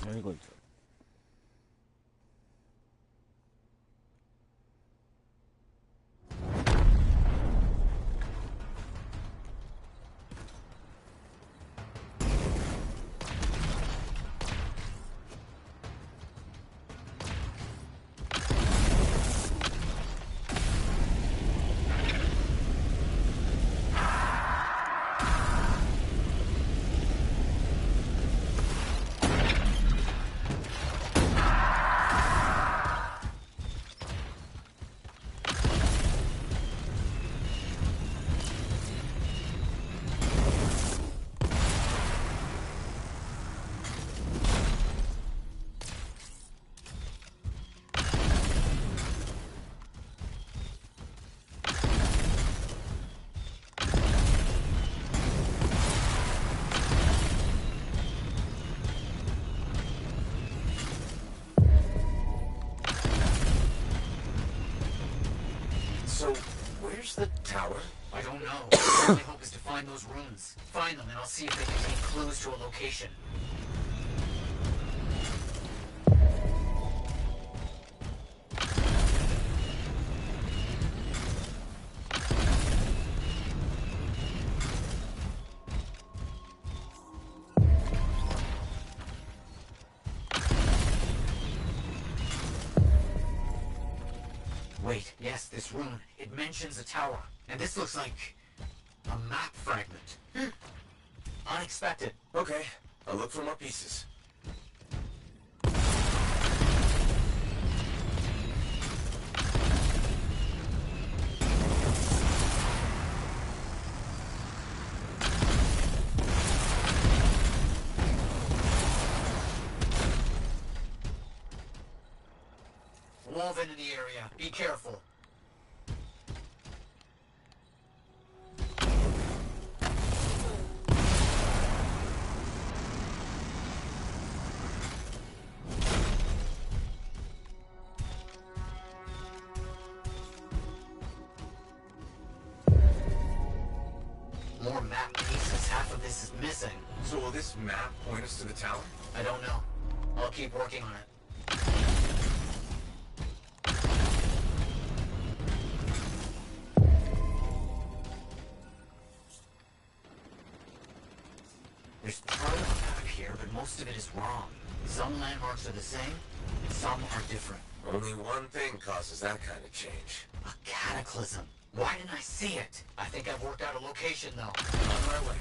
何こいつ。So, where's the tower? I don't know. My only hope is to find those runes. Find them and I'll see if they contain clues to a location. Wait, yes, this rune. It mentions a tower. And this looks like a map fragment. Unexpected. Okay, I'll look for more pieces. Woven in the area. Be careful. More map pieces. Half of this is missing. So will this map point us to the tower? I don't know. I'll keep working on it. There's part of a map here, but most of it is wrong. Some landmarks are the same, some are different. Only one thing causes that kind of change. A cataclysm. Why didn't I see it? I think I've worked out a location, though. On my way.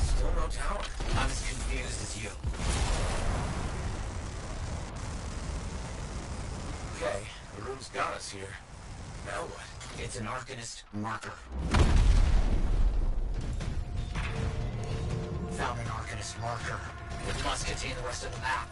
Still no tower. I'm as confused as you. Okay, the room's got us here. Now what? It's an Arcanist marker. Found an Arcanist marker. It must contain the rest of the map.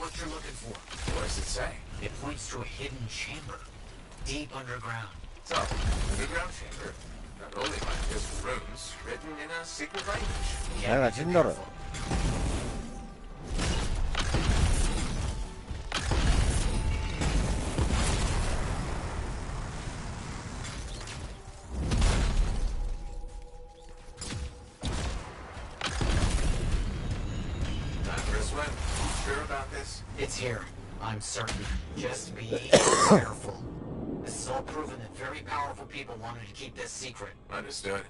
what you're looking for. What does it say? It points to a hidden chamber, deep underground. So, underground chamber. Not only like just runes written in a secret language. 내가 진짜로 It's here. I'm certain. Just be careful. This is all proven that very powerful people wanted to keep this secret. Understood.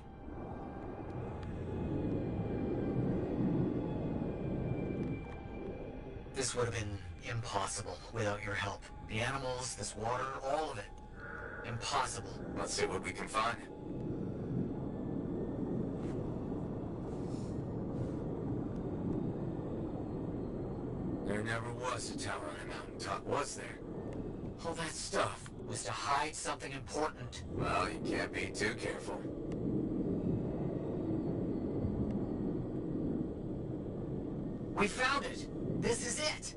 This would have been impossible without your help. The animals, this water, all of it. Impossible. Let's see what we can find. There never was a tower on a mountaintop, was there? All that stuff Was to hide something important. Well, you can't be too careful. We found it! This is it!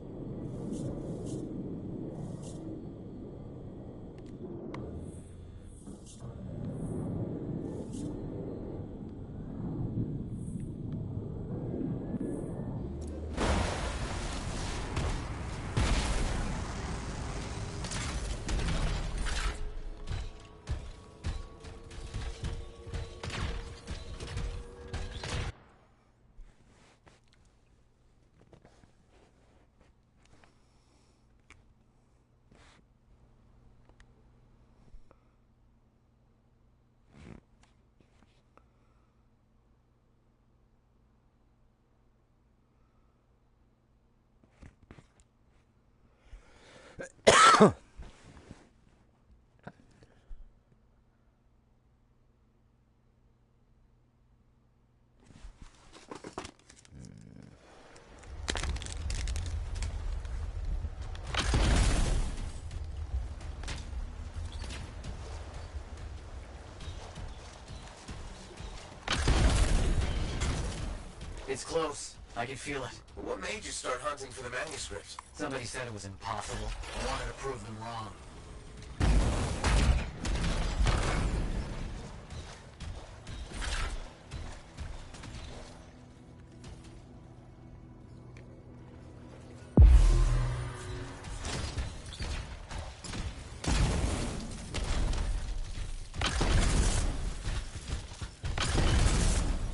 It's close. I can feel it. What made you start hunting for the manuscripts? Somebody said it was impossible. I wanted to prove them wrong.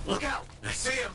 Look out! I see him!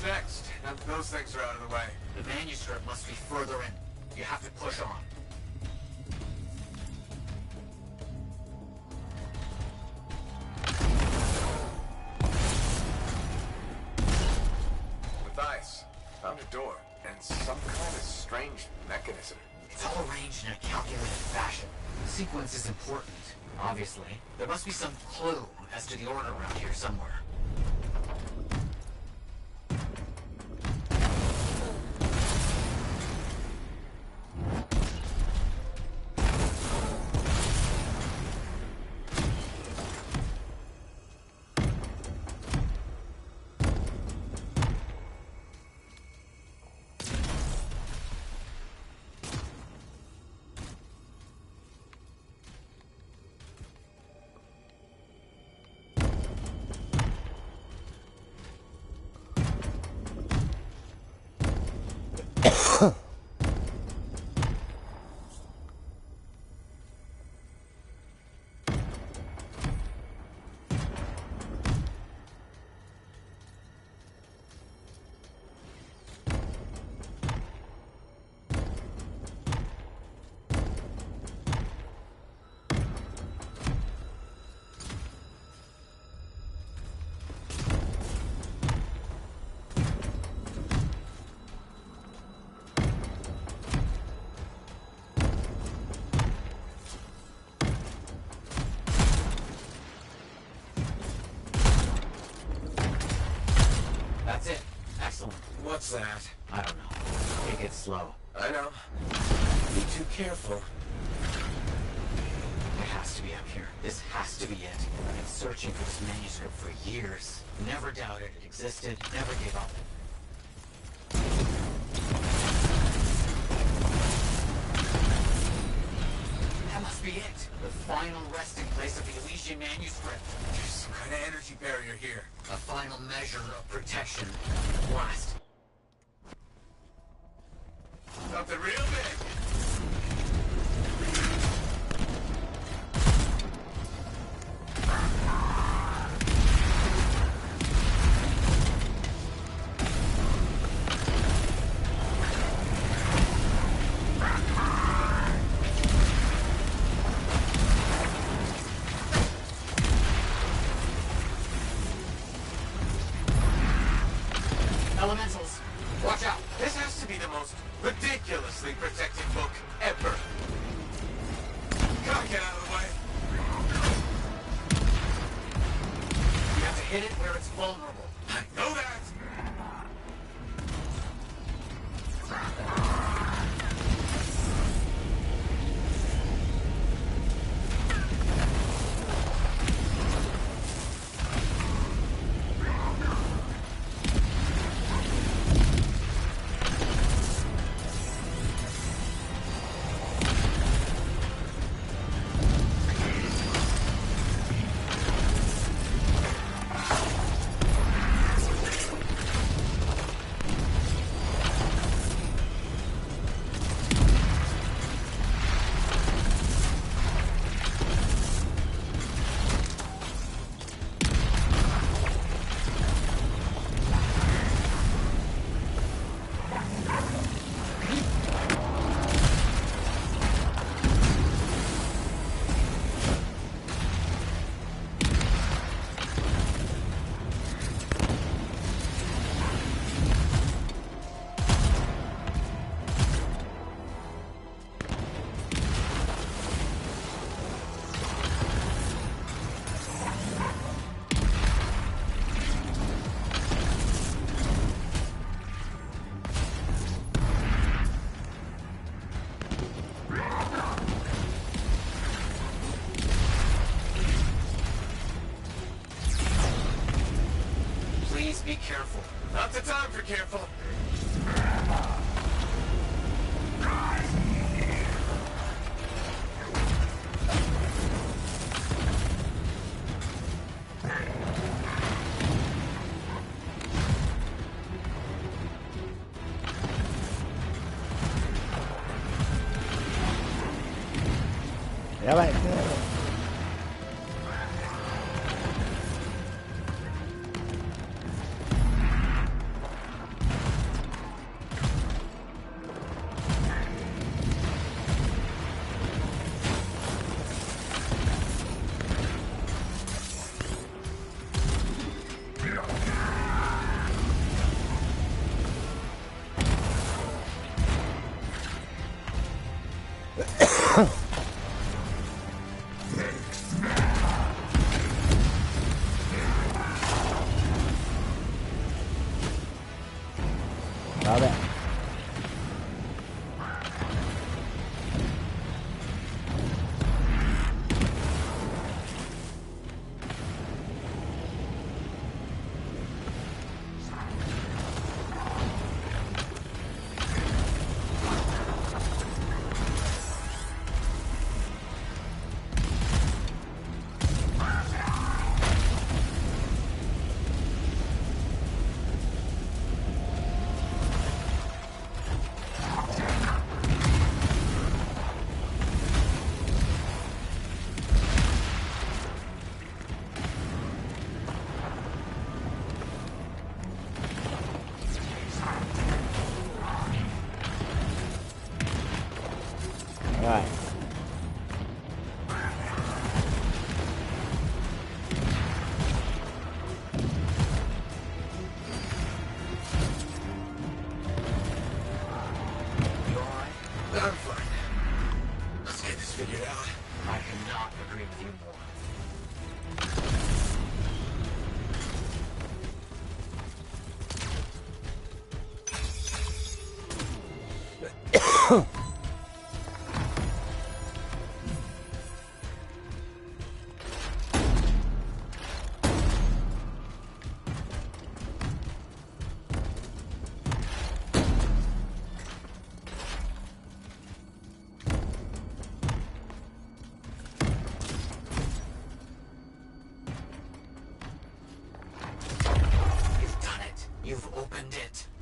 Next, now that those things are out of the way. The manuscript must be further in. You have to push on. Matthias, found a door, and some kind of strange mechanism. It's all arranged in a calculated fashion. The sequence is important, obviously. There must be some clue as to the order around here somewhere. What's that? I don't know. It gets slow. I know. Be too careful. It has to be up here. This has to be it. I've been searching for this manuscript for years. Never doubted it existed. Never gave up. That must be it. The final resting place of the Elysian manuscript. There's some kind of energy barrier here. A final measure of protection. Blast. Something real big. Elementals. Watch out! This has to be the most ridiculously protected book ever. Gotta get out of the way. You have to hit it where it's vulnerable. I know that! Be careful. Not the time for careful. Ya va. Vabbè. Right. I'm fine. Let's get this figured out. I cannot agree with you more.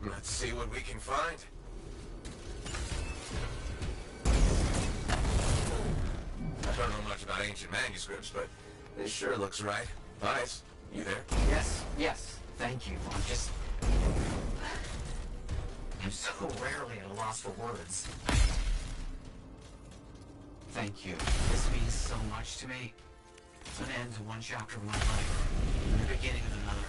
Let's see what we can find. I don't know much about ancient manuscripts, but this sure looks right. Vice, you there? Yes, thank you. I'm so rarely at a loss for words. Thank you. This means so much to me. It's an end to one chapter of my life, and the beginning of another.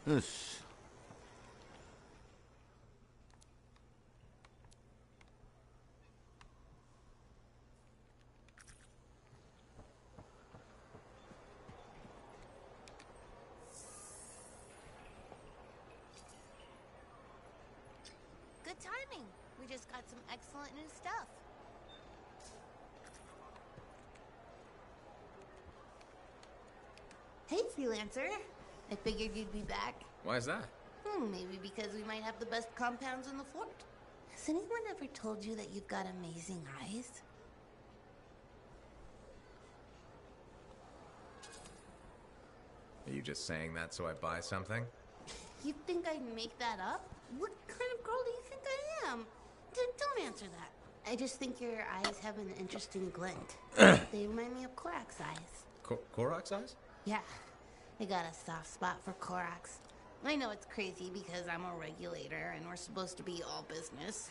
よし。Good timing. We just got some excellent new stuff. Hey, freelancer. I figured you'd be back. Why is that? Maybe because we might have the best compounds in the fort. Has anyone ever told you that you've got amazing eyes? Are you just saying that so I buy something? You think I'd make that up? What kind of girl do you think I am? Don't answer that. I just think your eyes have an interesting glint. They remind me of Korak's eyes. Korak's eyes? Yeah, I got a soft spot for Korak's. I know it's crazy because I'm a regulator and we're supposed to be all business.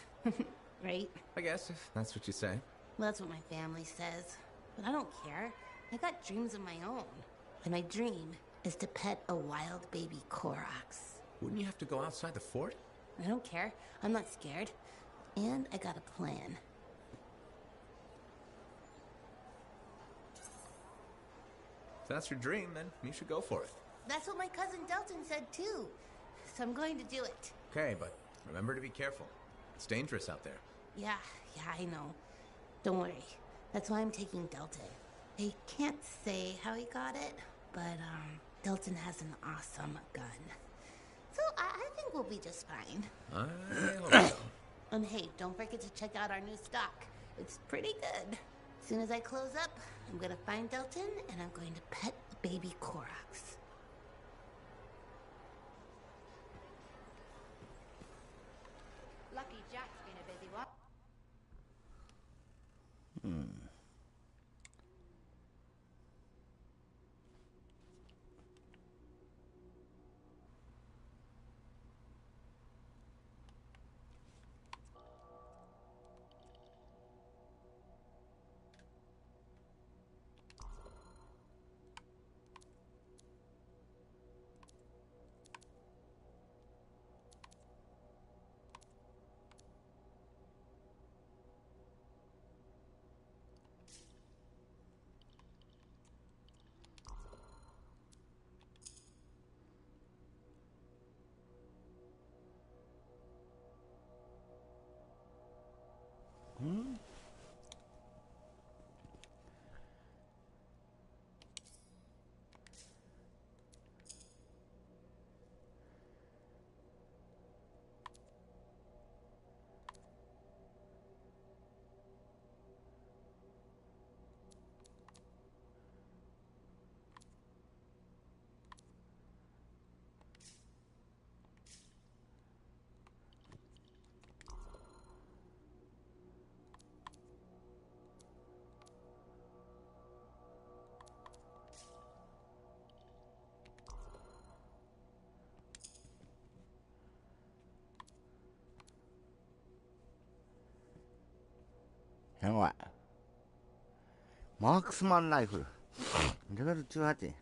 Right? I guess, if that's what you say. Well, that's what my family says. But I don't care. I got dreams of my own. And my dream is to pet a wild baby Korak's. Wouldn't you have to go outside the fort? I don't care. I'm not scared. And I got a plan. If that's your dream, then you should go for it. That's what my cousin Delton said too. So I'm going to do it. Okay, but remember to be careful. It's dangerous out there. Yeah, I know. Don't worry. That's why I'm taking Delton. I can't say how he got it, but Delton has an awesome gun. So I think think we'll be just fine. I hope so. And hey, don't forget to check out our new stock. It's pretty good. As soon as I close up, I'm gonna find Delton and I'm going to pet the baby Koroks. Lucky Jack's been a busy one. やばい。マークスマンライフル。レベル18。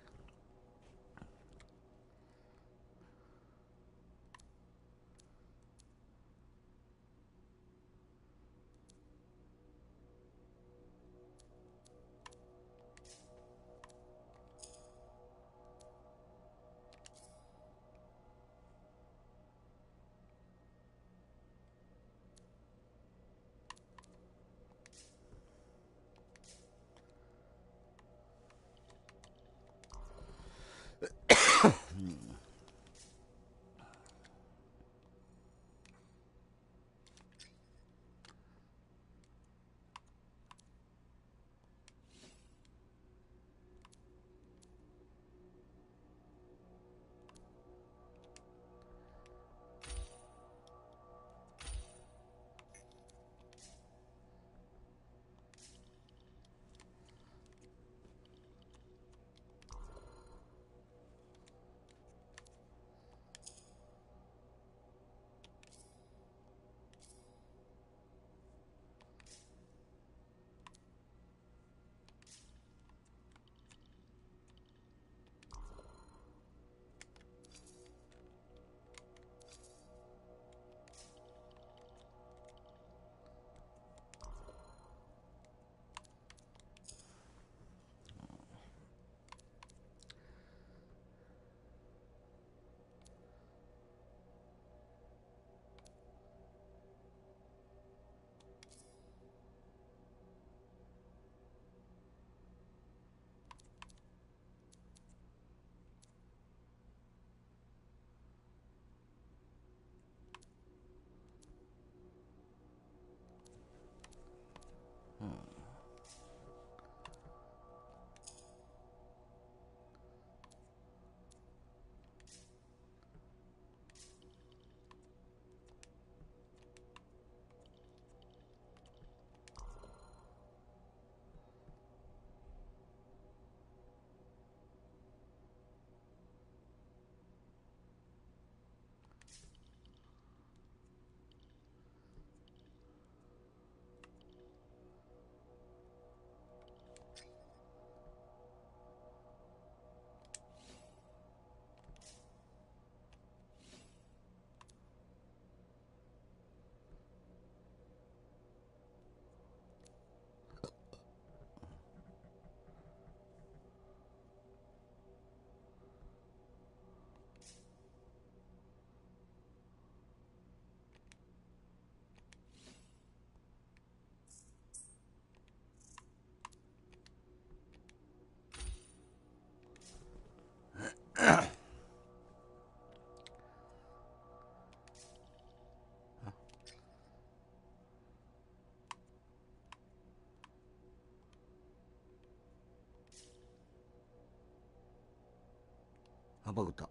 あ、バグった。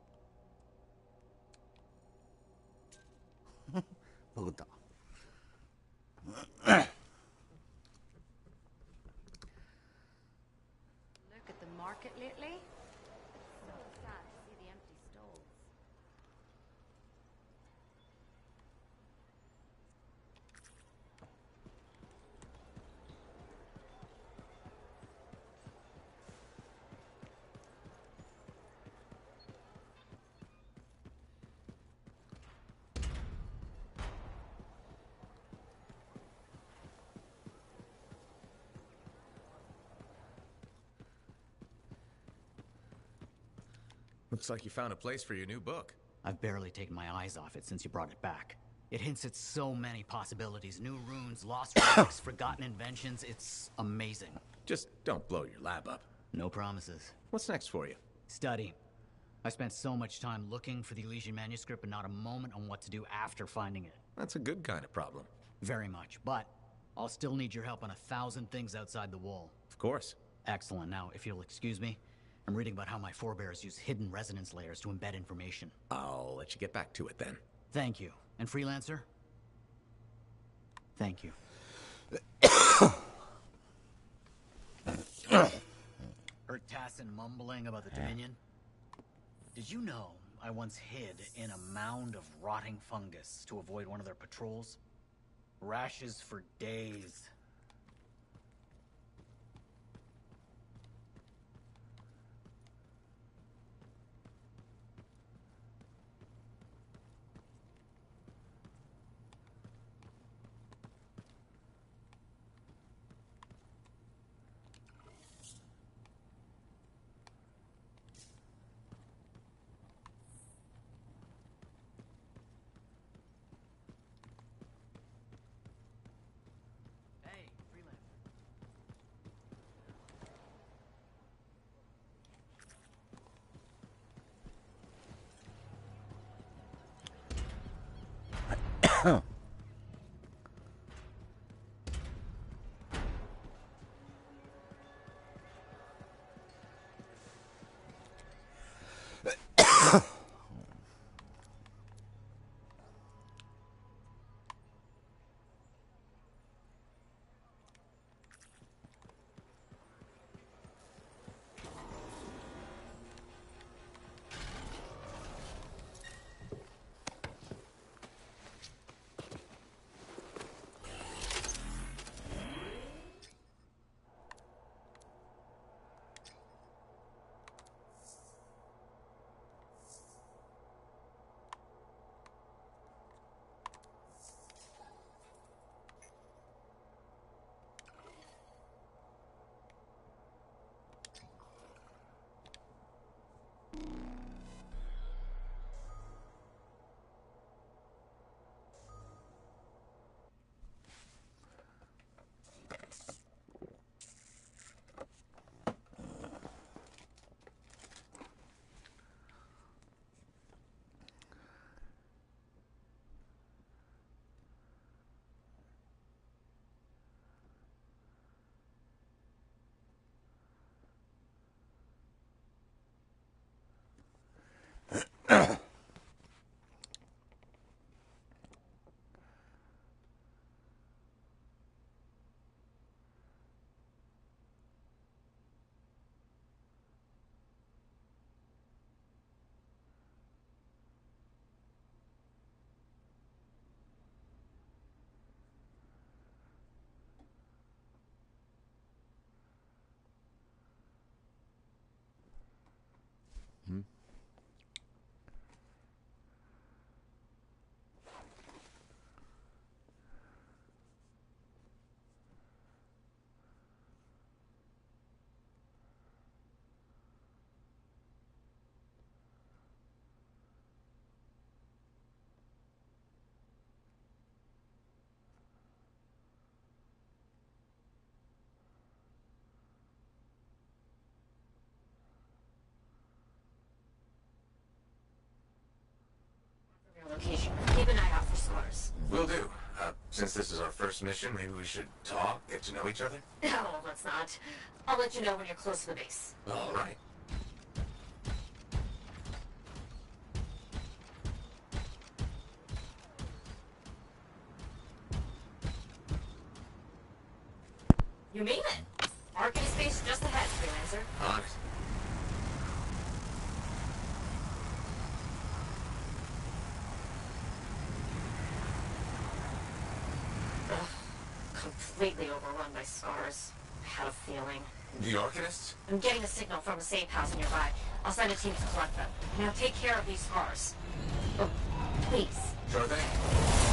バグった。Look at the market lately. So sad to see the empty stalls. Looks like you found a place for your new book. I've barely taken my eyes off it since you brought it back. It hints at so many possibilities. New runes, lost relics, forgotten inventions. It's amazing. Just don't blow your lab up. No promises. What's next for you? Study. I spent so much time looking for the Elysian manuscript, but not a moment on what to do after finding it. That's a good kind of problem. Very much, but I'll still need your help on 1,000 things outside the wall. Of course. Excellent. Now, if you'll excuse me, I'm reading about how my forebears use hidden resonance layers to embed information. I'll let you get back to it then. Thank you. And Freelancer? Thank you. Heard Tassin mumbling about the Dominion? Did you know I once hid in a mound of rotting fungus to avoid one of their patrols? Rashes for days. Hey, Freelancer. Location. Keep an eye out for scores. Will do. Since this is our first mission, maybe we should talk, get to know each other? No, let's not. I'll let you know when you're close to the base. All right. You mean it? Market space just ahead, freelancer. On it. Completely overrun by scars. I had a feeling. The Arcanists? I'm getting a signal from a safe house nearby. I'll send a team to collect them. Now take care of these scars. Oh, please. Sure thing.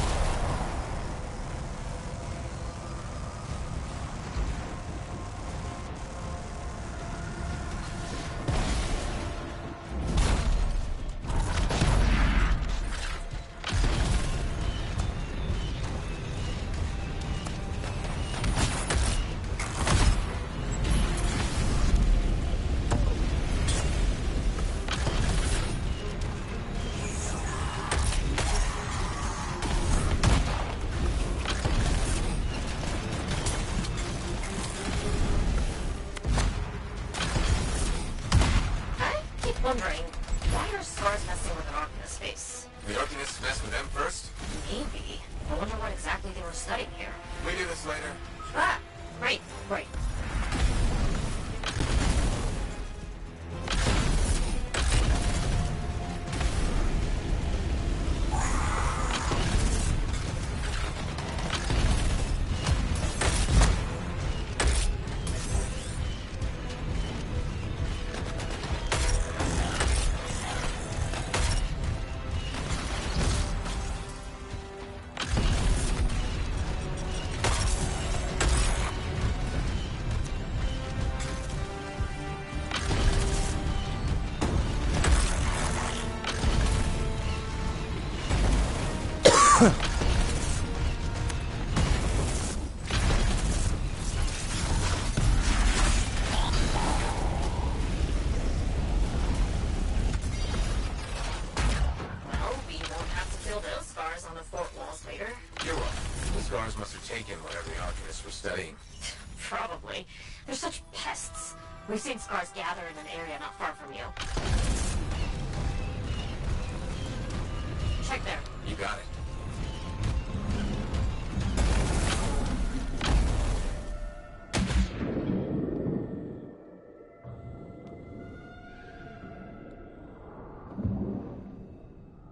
Wondering, why are scars messing with an Arcanist space? The Arcanists messed with them first? Maybe. I wonder what exactly they were studying here. We do this later. Ah, great, great. Studying. Probably. They're such pests. We've seen scars gather in an area not far from you. Check there. You got it.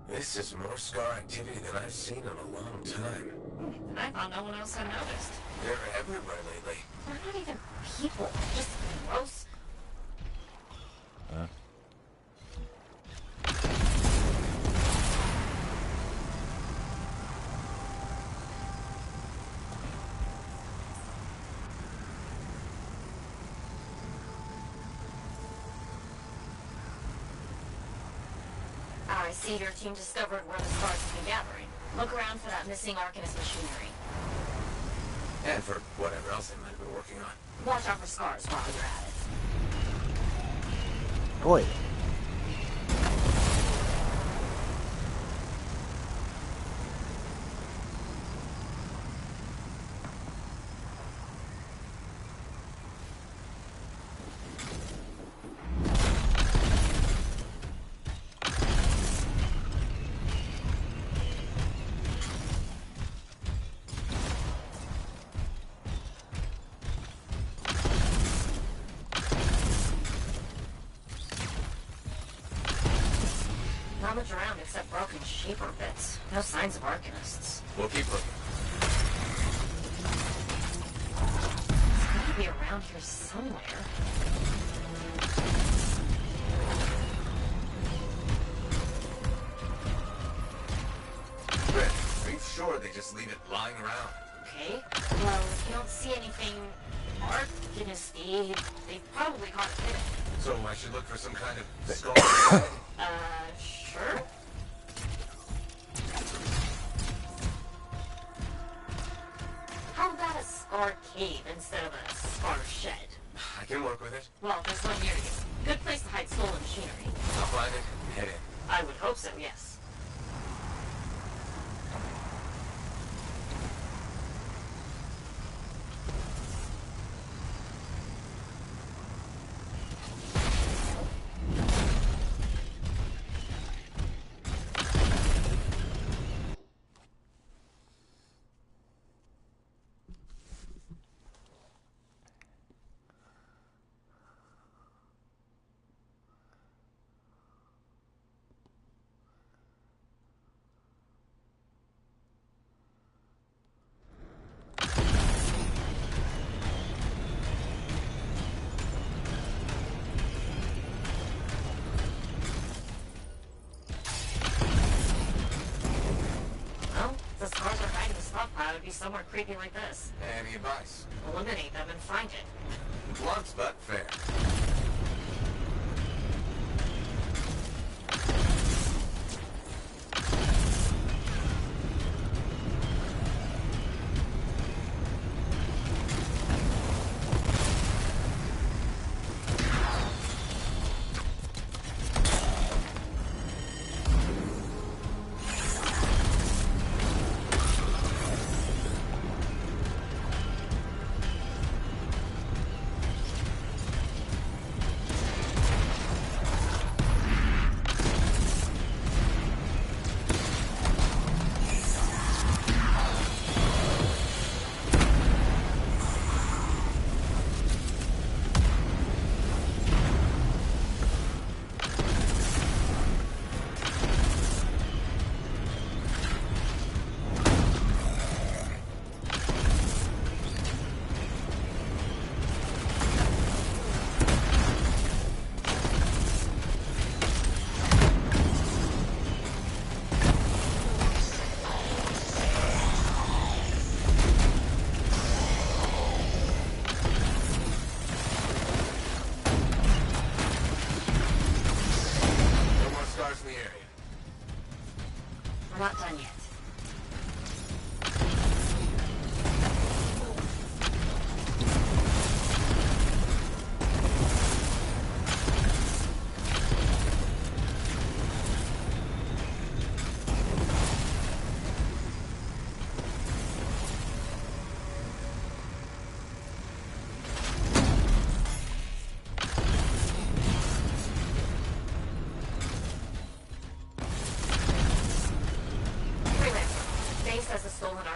This is more scar activity than I've seen in a long time. I thought no one else had noticed. They're everywhere lately. They're not even people. Just gross. I see your team discovered where the scars have been gathering. Look around for that missing Arcanist machinery. And for whatever else they might have been working on. Watch out for scars while you're at it. Oi. Not much around except broken shaper bits. No signs of Arcanists. We'll keep looking. It's gotta be around here somewhere. Red, are you sure they just leave it lying around? Okay. Well, if you don't see anything Arcanist-y, they probably caught it hidden. So I should look for some kind of skull. Sure. How about a scar cave instead of a scar shed? I can work with it. Well, there's one near you. Good place to hide stolen machinery. I'll find it and head in. I would hope so, yes. be somewhere creepy like this. Any advice? Eliminate them and find it. Blunt but fair. We're not done yet.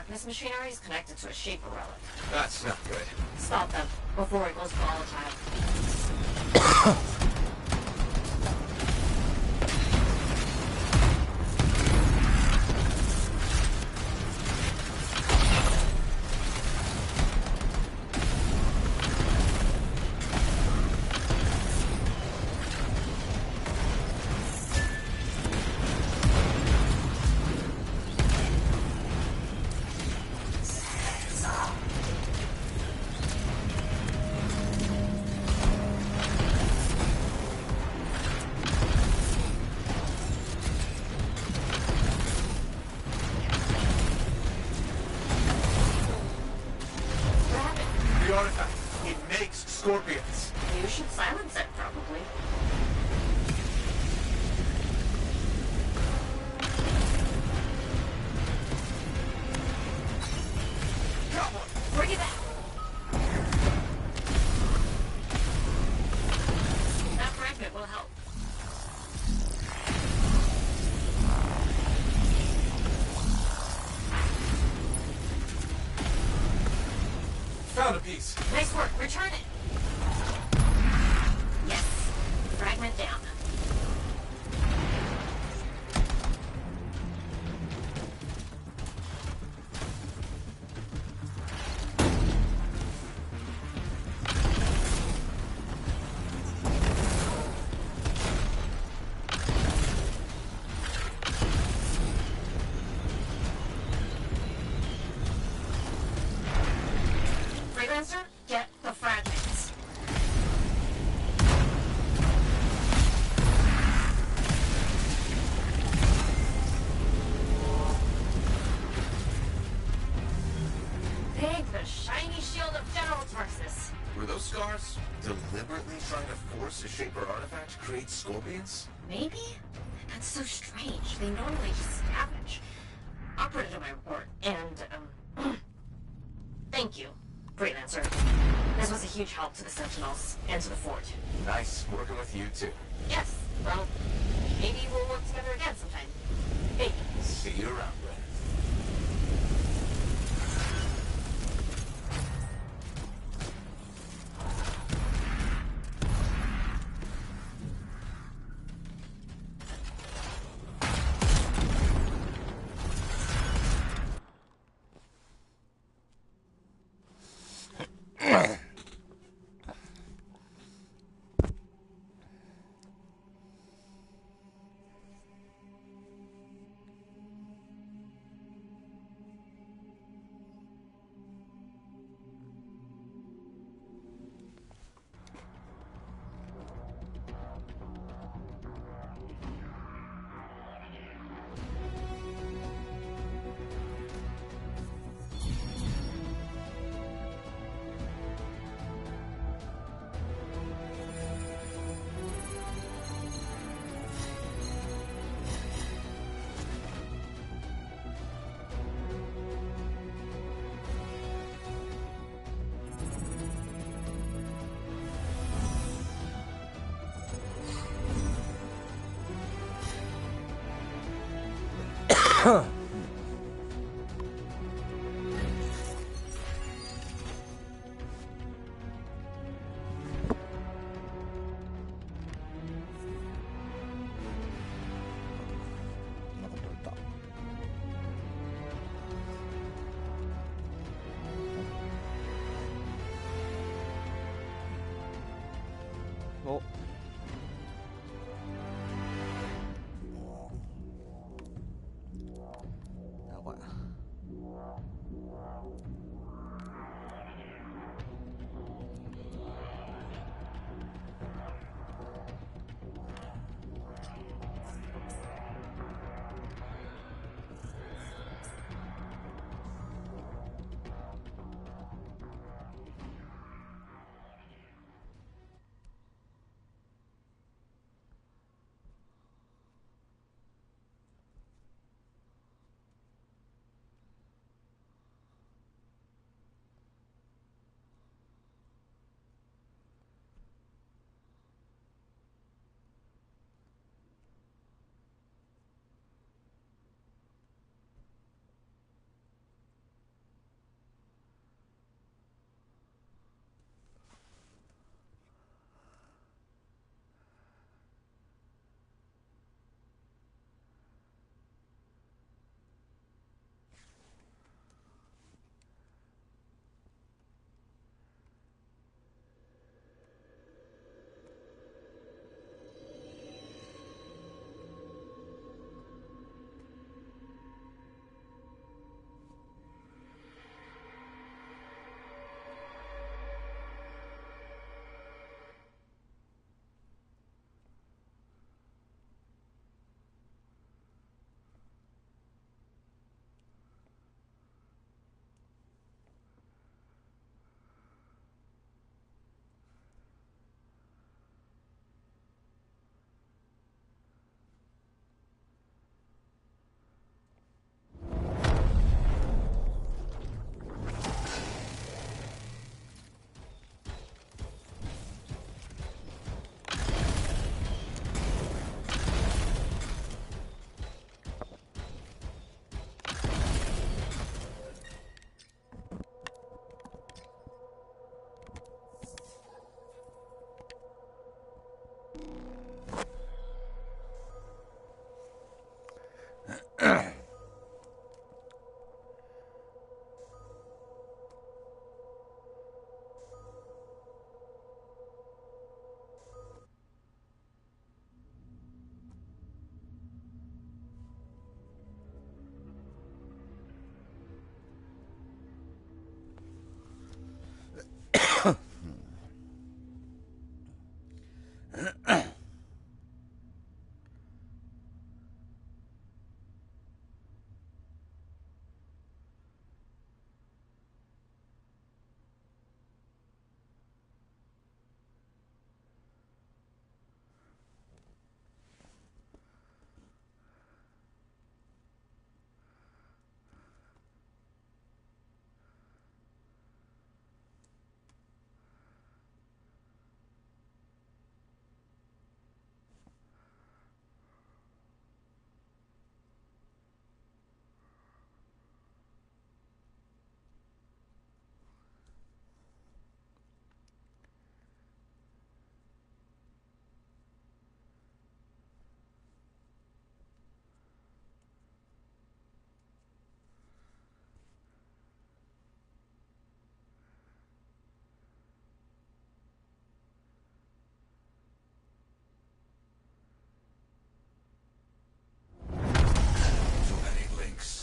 This machinery is connected to a Shaper relic. That's not good. Stop them before it goes volatile. Scorpions. You should silence it, probably. Got one. Bring it back. That fragment will help. Found a piece. Nice work. Return it. Yes. Fragment down. Freelancer, get the fragments. Take the shiny shield of General Tarsus. Were those scars deliberately trying to force a Shaper artifact to create scorpions? Maybe? That's so strange. They normally just scavenge. I'll put it in my report. And, thank you, Freelancer. This was a huge help to the Sentinels and to the fort. Nice working with you, too. Yes, well, maybe we'll work together again sometime. Hey. See you around, Ren. おやばい。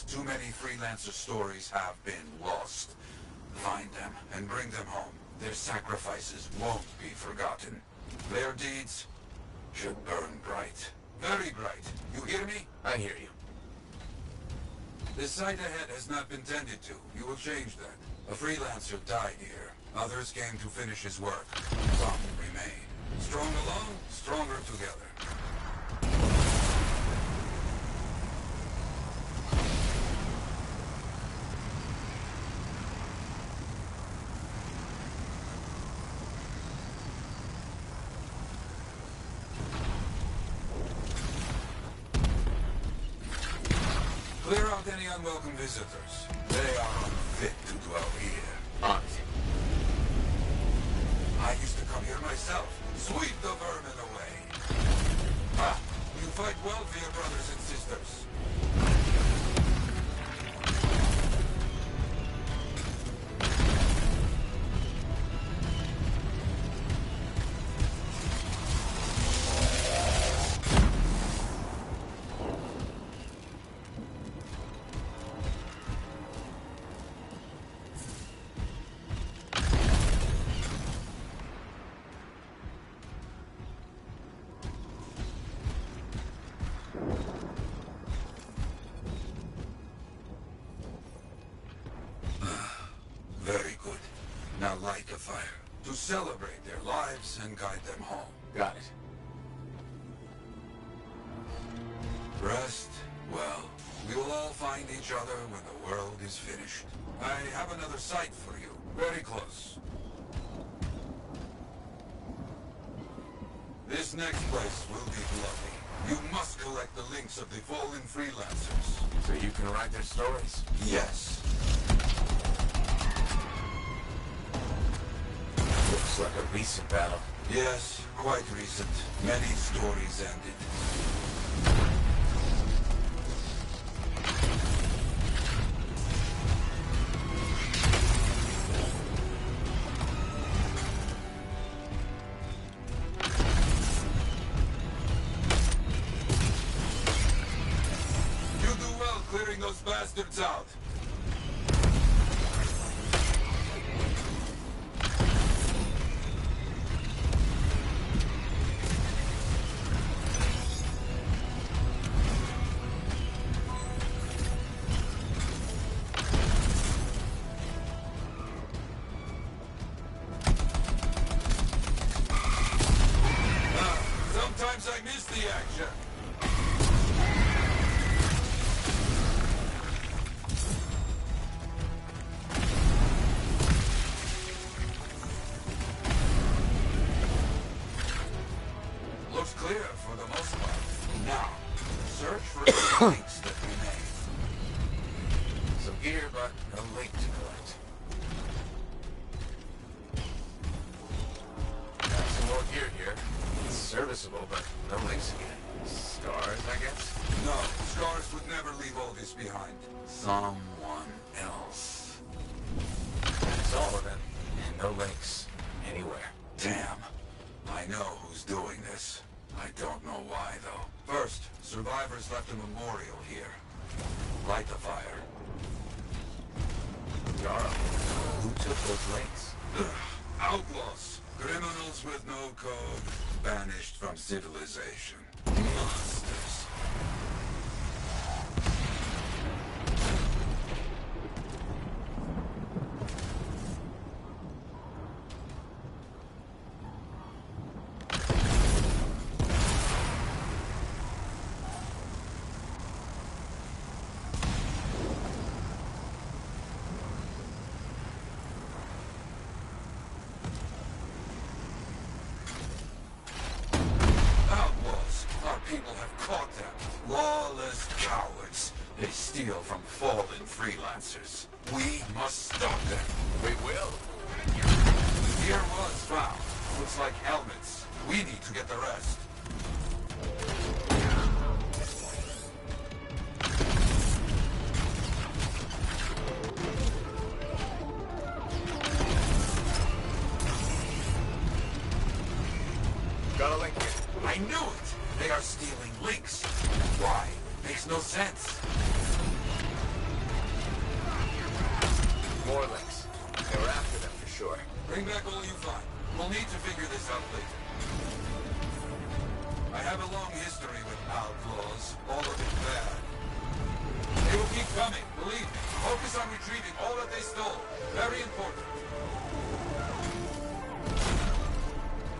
Too many freelancer stories have been lost. Find them and bring them home. Their sacrifices won't be forgotten. Their deeds should burn bright. Very bright. You hear me? I hear you. The site ahead has not been tended to. You will change that. A freelancer died here. Others came to finish his work. Some remain. Strong alone, stronger together. Clear out any unwelcome visitors. They are unfit to dwell here. On it. I used to come here myself. Sweep the vermin away. Ah, you fight well for your brothers and sisters. Very good. Now light the fire to celebrate their lives and guide them home. Got it. Rest, well, we will all find each other when the world is finished. I have another site for you, very close. This next place will be bloody. You must collect the links of the fallen freelancers. So you can write their stories? Yes. Looks like a recent battle. Yes, quite recent. Many stories ended. You do well clearing those bastards out. Sometimes I miss the action. Looks clear for the most part. Now, search for the links that remain. Some gear, but no link to collect. Got some more gear here. It's serviceable, but no links again. Scars, I guess? No, Scars would never leave all this behind. Someone else. That's all of them. And no links. Anywhere. Damn. I know who's doing this. I don't know why, though. First, survivors left a memorial here. Light the fire. Yara, who took those links? Outlaws. Criminals with no code. Banished from civilization. Monsters. Outlaws. Our people have caught them. Lawless cowards. They steal from fallen freelancers. We must stop them. We will. Gear was found. Looks like helmets. We need to get the rest. Got a link here. I knew it! They are stealing links. Why? Makes no sense. More links. They were after them for sure. Bring back all you find. We'll need to figure this out later. I have a long history with outlaws. All of it bad. They will keep coming, believe me. Focus on retrieving all that they stole. Very important.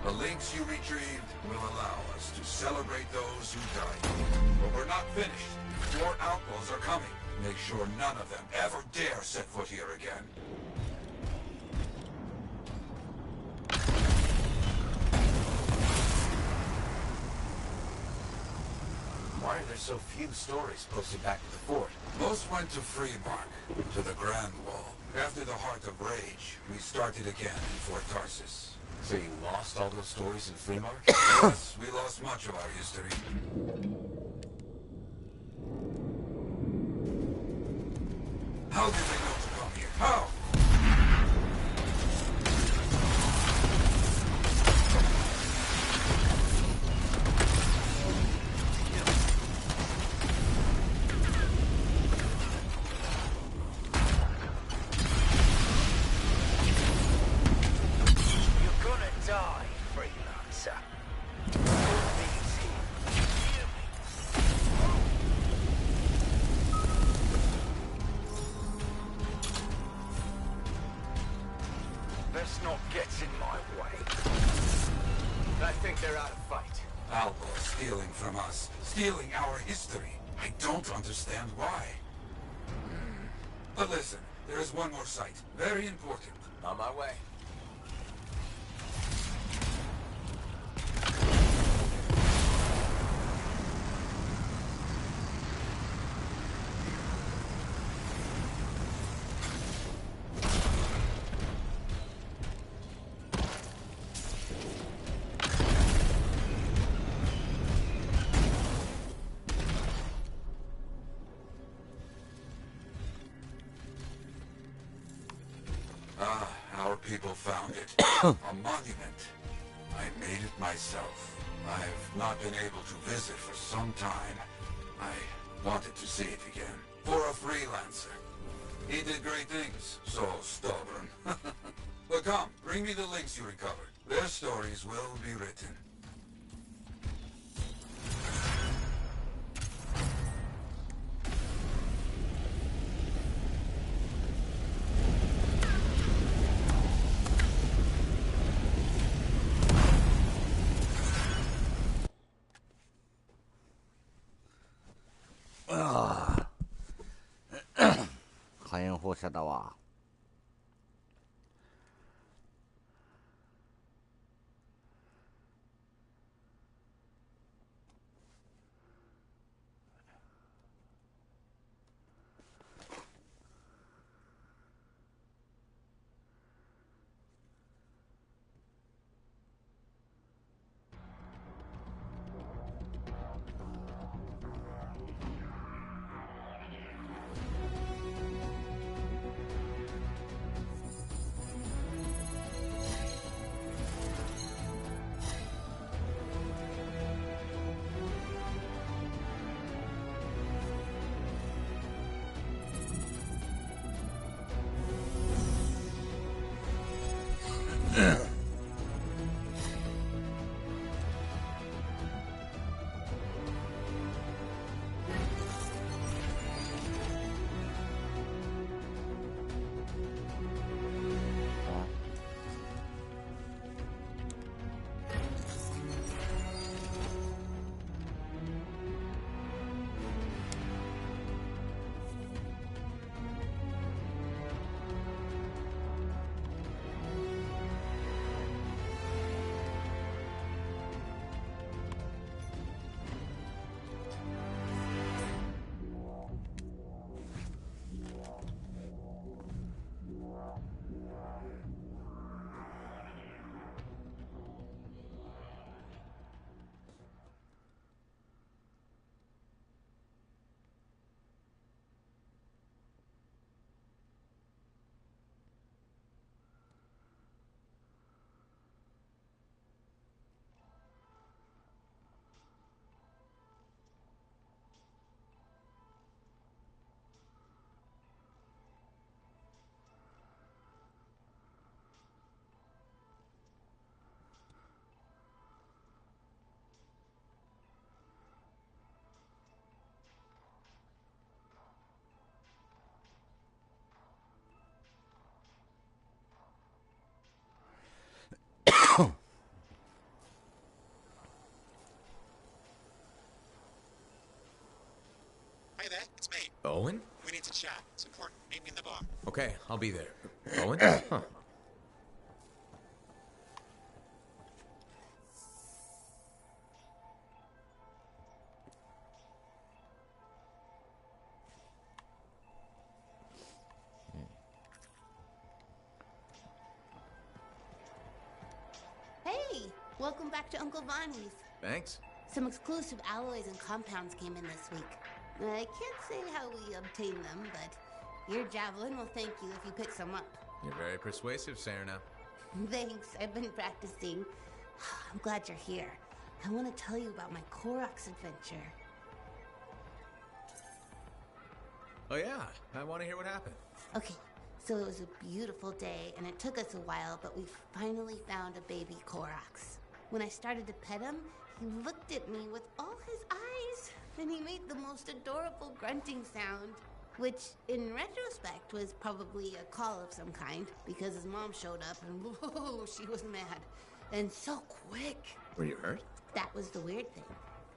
The links you retrieved will allow us to celebrate those who died. But we're not finished. More outlaws are coming. Make sure none of them ever dare set foot here again. Why are there so few stories posted back to the fort? Most went to Freemark, to the Grand Wall. After the Heart of Rage, we started again in Fort Tarsus. So you lost all those stories in Freemark? Yes, we lost much of our history. How did they know to come here? How? Let's not get in my way. I think they're out of fight. Alba stealing from us, stealing our history. I don't understand why. But listen, there is one more site, very important. On my way. Our people found it. A monument. I made it myself. I've not been able to visit for some time. I wanted to see it again. For a freelancer. He did great things. So stubborn. But come, bring me the links you recovered. Their stories will be written. Ah. 火炎放射だわ。Hey there, it's me. Owen? We need to chat. It's important. Meet me in the bar. Okay, I'll be there. Owen? Huh. Welcome back to Uncle Bonnie's. Thanks. Some exclusive alloys and compounds came in this week. I can't say how we obtained them, but your javelin will thank you if you pick some up. You're very persuasive, Serena. Thanks, I've been practicing. I'm glad you're here. I want to tell you about my Koroks adventure. Oh yeah, I want to hear what happened. Okay, so it was a beautiful day, and it took us a while, but we finally found a baby Koroks. When I started to pet him, he looked at me with all his eyes, and he made the most adorable grunting sound, which, in retrospect, was probably a call of some kind, because his mom showed up, and whoa, she was mad. And so quick. Were you hurt? That was the weird thing.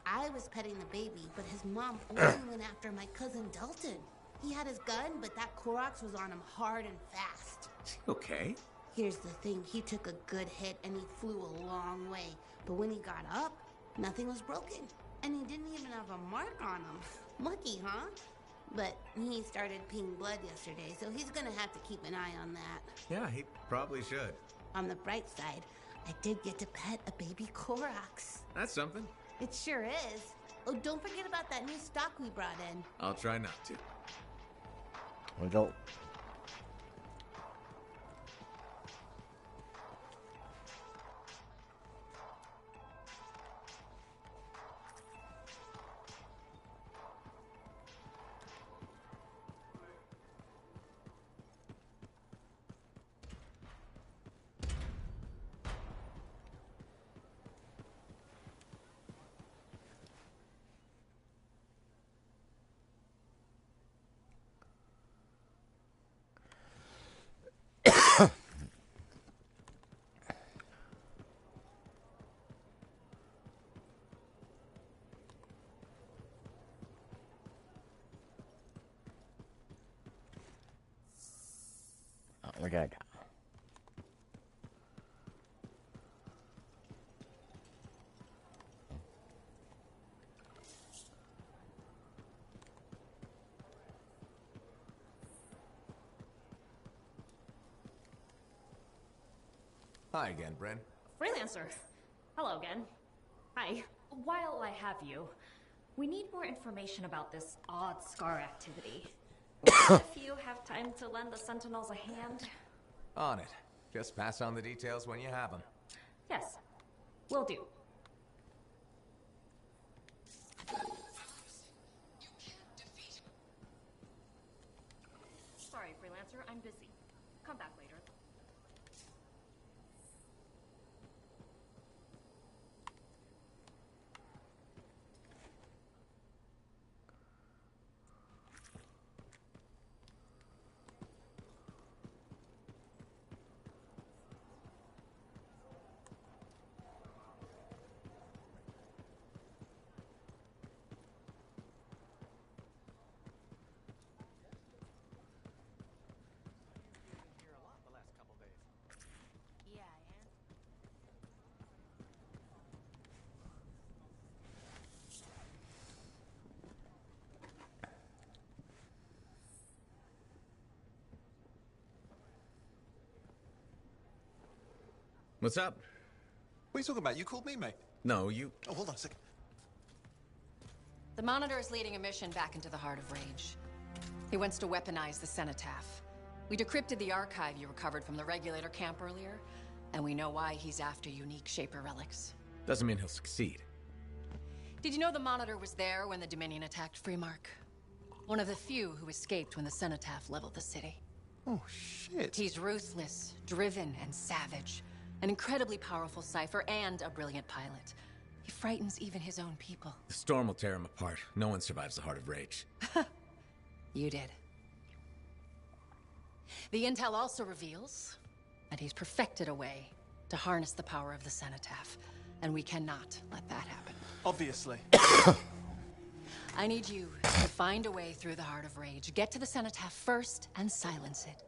I was petting the baby, but his mom only went after my cousin Dalton. He had his gun, but that Koroks was on him hard and fast. Okay. Here's the thing, he took a good hit and he flew a long way. But when he got up, nothing was broken. And he didn't even have a mark on him. Lucky, huh? But he started peeing blood yesterday, so he's gonna have to keep an eye on that. Yeah, he probably should. On the bright side, I did get to pet a baby Koroks. That's something. It sure is. Oh, don't forget about that new stock we brought in. I'll try not to. We go. We gotta go. Hi again, Bryn. Freelancer. Hello again. Hi. While I have you, we need more information about this odd scar activity. If you have time to lend the Sentinels a hand. On it. Just pass on the details when you have them. Yes, will do. Sorry, Freelancer, I'm busy. Come back later. What's up? What are you talking about? You called me, mate. No, you... Oh, hold on a second. The Monitor is leading a mission back into the Heart of Rage. He wants to weaponize the Cenotaph. We decrypted the archive you recovered from the Regulator camp earlier, and we know why he's after unique Shaper relics. Doesn't mean he'll succeed. Did you know the Monitor was there when the Dominion attacked Freemark? One of the few who escaped when the Cenotaph leveled the city. Oh, shit. He's ruthless, driven, and savage. An incredibly powerful cipher and a brilliant pilot. He frightens even his own people. The storm will tear him apart. No one survives the Heart of Rage. You did. The intel also reveals that he's perfected a way to harness the power of the Cenotaph, and we cannot let that happen. Obviously. I need you to find a way through the Heart of Rage, get to the Cenotaph first, and silence it.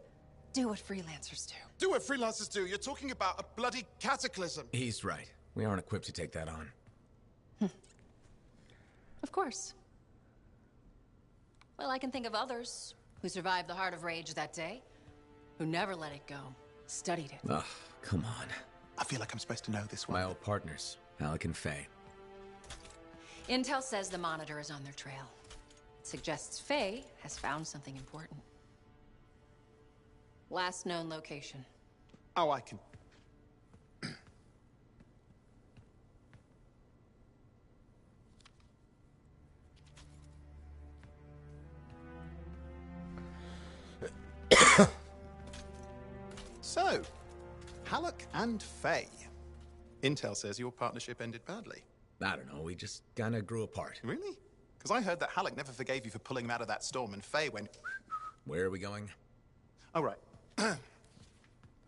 Do what freelancers do. Do what freelancers do. You're talking about a bloody cataclysm. He's right. We aren't equipped to take that on. Of course. Well, I can think of others who survived the Heart of Rage that day, who never let it go, studied it. Ugh, come on. I feel like I'm supposed to know this one. My old partners, Alec and Faye. Intel says the Monitor is on their trail. Suggests Faye has found something important. Last known location. Oh, I can... So, Halleck and Faye. Intel says your partnership ended badly. I don't know, we just kinda grew apart. Really? Because I heard that Halleck never forgave you for pulling him out of that storm, and Faye went... Where are we going? Oh, right.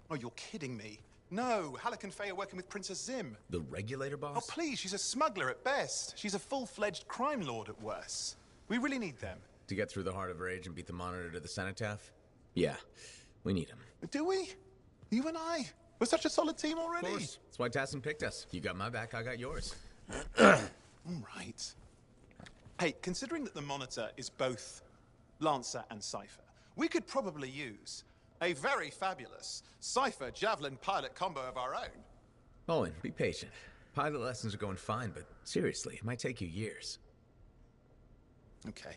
Oh, you're kidding me. No, Halleck and Faye are working with Princess Zim. The regulator boss? Oh, please, she's a smuggler at best. She's a full-fledged crime lord at worst. We really need them. To get through the Heart of Rage and beat the Monitor to the Cenotaph? Yeah, we need him. Do we? You and I? We're such a solid team already. Of course. That's why Tassin picked us. You got my back, I got yours. All right. Hey, considering that the Monitor is both Lancer and Cypher, we could probably use a very fabulous Cypher Javelin pilot combo of our own. Owen, be patient. Pilot lessons are going fine, but seriously, it might take you years. Okay.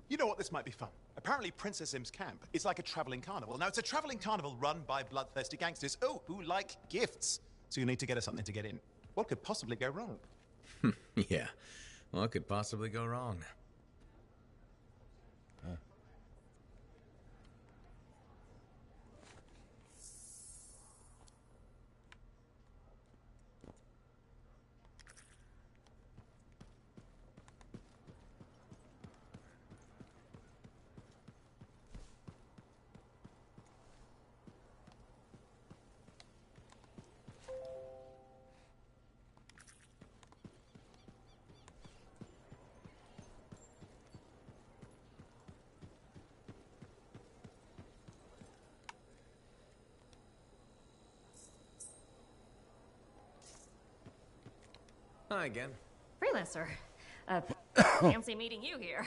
You know what? This might be fun. Apparently, Princess Zim's camp is like a traveling carnival. Now, it's a traveling carnival run by bloodthirsty gangsters, who like gifts. So you need to get us something to get in. What could possibly go wrong? Yeah. What could possibly go wrong? Hi again. Freelancer. Fancy meeting you here.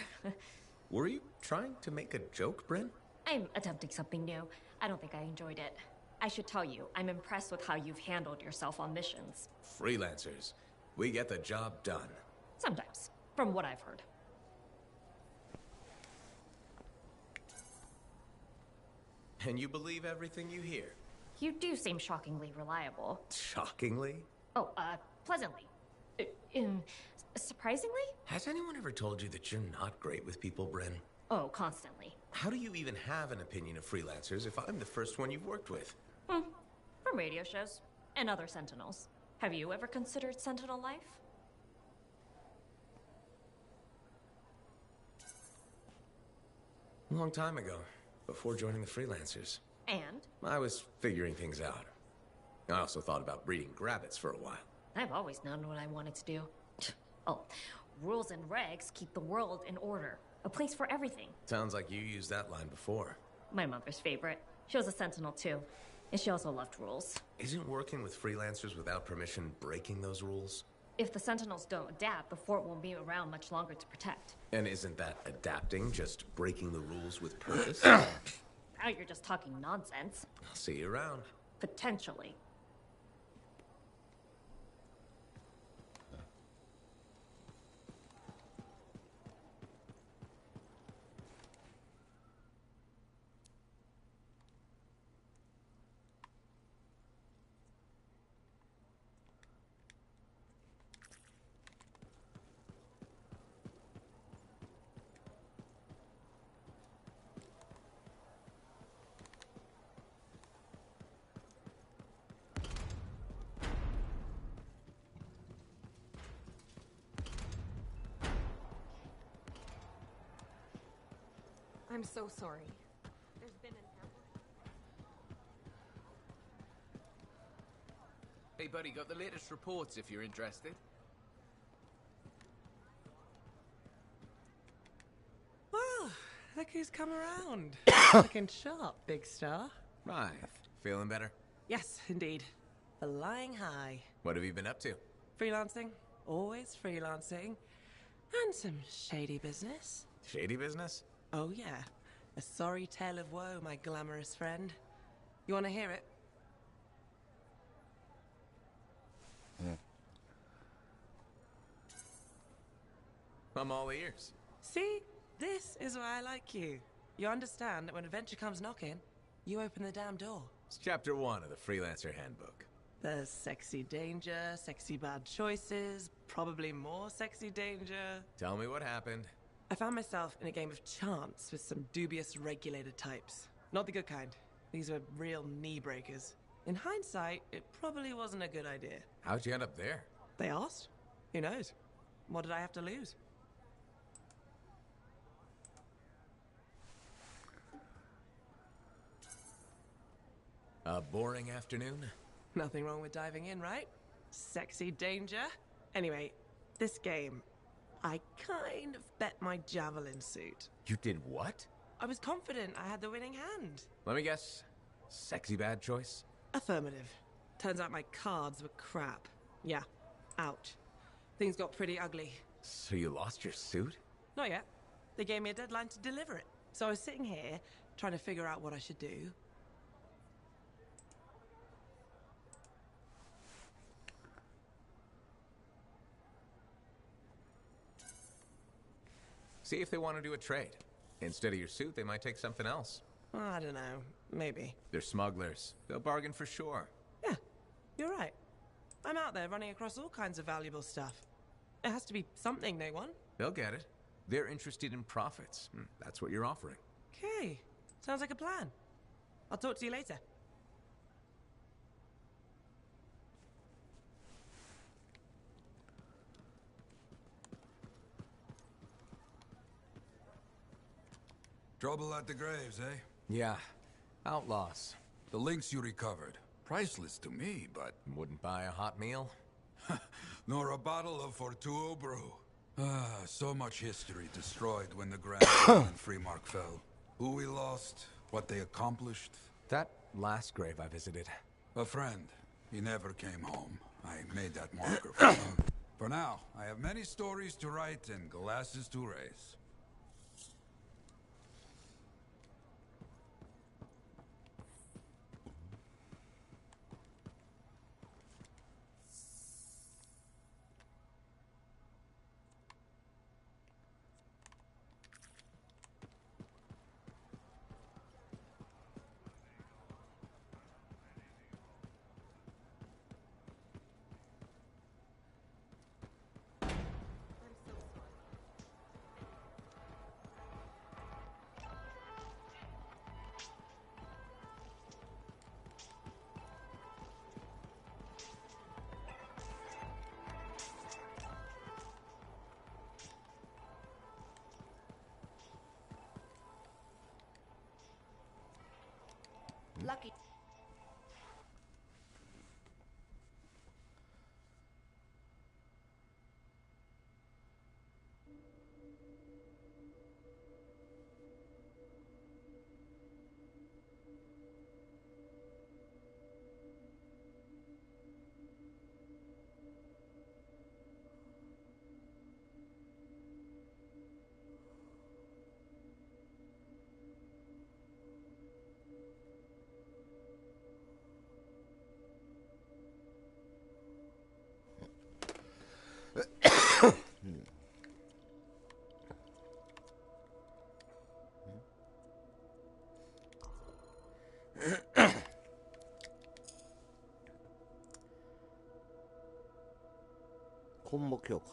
Were you trying to make a joke, Bryn? I'm attempting something new. I don't think I enjoyed it. I should tell you, I'm impressed with how you've handled yourself on missions. Freelancers. We get the job done. Sometimes, from what I've heard. And you believe everything you hear? You do seem shockingly reliable. Shockingly? Oh, pleasantly. Surprisingly? Has anyone ever told you that you're not great with people, Bryn? Oh, constantly. How do you even have an opinion of freelancers if I'm the first one you've worked with? From radio shows and other Sentinels. Have you ever considered Sentinel life? A long time ago, before joining the freelancers. And? I was figuring things out. I also thought about breeding grabbits for a while. I've always known what I wanted to do. Oh, rules and regs keep the world in order. A place for everything. Sounds like you used that line before. My mother's favorite. She was a Sentinel too. And she also loved rules. Isn't working with freelancers without permission breaking those rules? If the Sentinels don't adapt, the fort won't be around much longer to protect. And isn't that adapting just breaking the rules with purpose? Now you're just talking nonsense. I'll see you around. Potentially. I'm so sorry. There's been an Hey, buddy, got the latest reports if you're interested. Well, look who's come around. Looking sharp, big star. Right. Feeling better? Yes, indeed. Flying high. What have you been up to? Freelancing. Always freelancing. And some shady business. Shady business? Oh, yeah. A sorry tale of woe, my glamorous friend. You want to hear it? I'm all ears. See? This is why I like you. You understand that when adventure comes knocking, you open the damn door. It's chapter 1 of the Freelancer Handbook. There's sexy danger, sexy bad choices, probably more sexy danger. Tell me what happened. I found myself in a game of chance with some dubious regulator types. Not the good kind. These were real knee breakers. In hindsight, it probably wasn't a good idea. How'd you end up there? They asked. Who knows? What did I have to lose? A boring afternoon? Nothing wrong with diving in, right? Sexy danger. Anyway, this game, I kind of bet my javelin suit. You did what? I was confident I had the winning hand. Let me guess. Sexy bad choice? Affirmative. Turns out my cards were crap. Yeah. Ouch. Things got pretty ugly. So you lost your suit? Not yet. They gave me a deadline to deliver it. So I was sitting here, trying to figure out what I should do. See if they want to do a trade. Instead of your suit, they might take something else. I don't know. Maybe. They're smugglers. They'll bargain for sure. Yeah, you're right. I'm out there running across all kinds of valuable stuff. It has to be something they want. They'll get it. They're interested in profits. That's what you're offering. Okay. Sounds like a plan. I'll talk to you later. Trouble at the graves, eh? Yeah. Outlaws. The links you recovered. Priceless to me, but... Wouldn't buy a hot meal? Nor a bottle of Fortuo brew. So much history destroyed when the Grand and Freemark fell. Who we lost, what they accomplished. That last grave I visited. A friend. He never came home. I made that marker for him. For now, I have many stories to write and glasses to raise. Lucky.コンボ強化。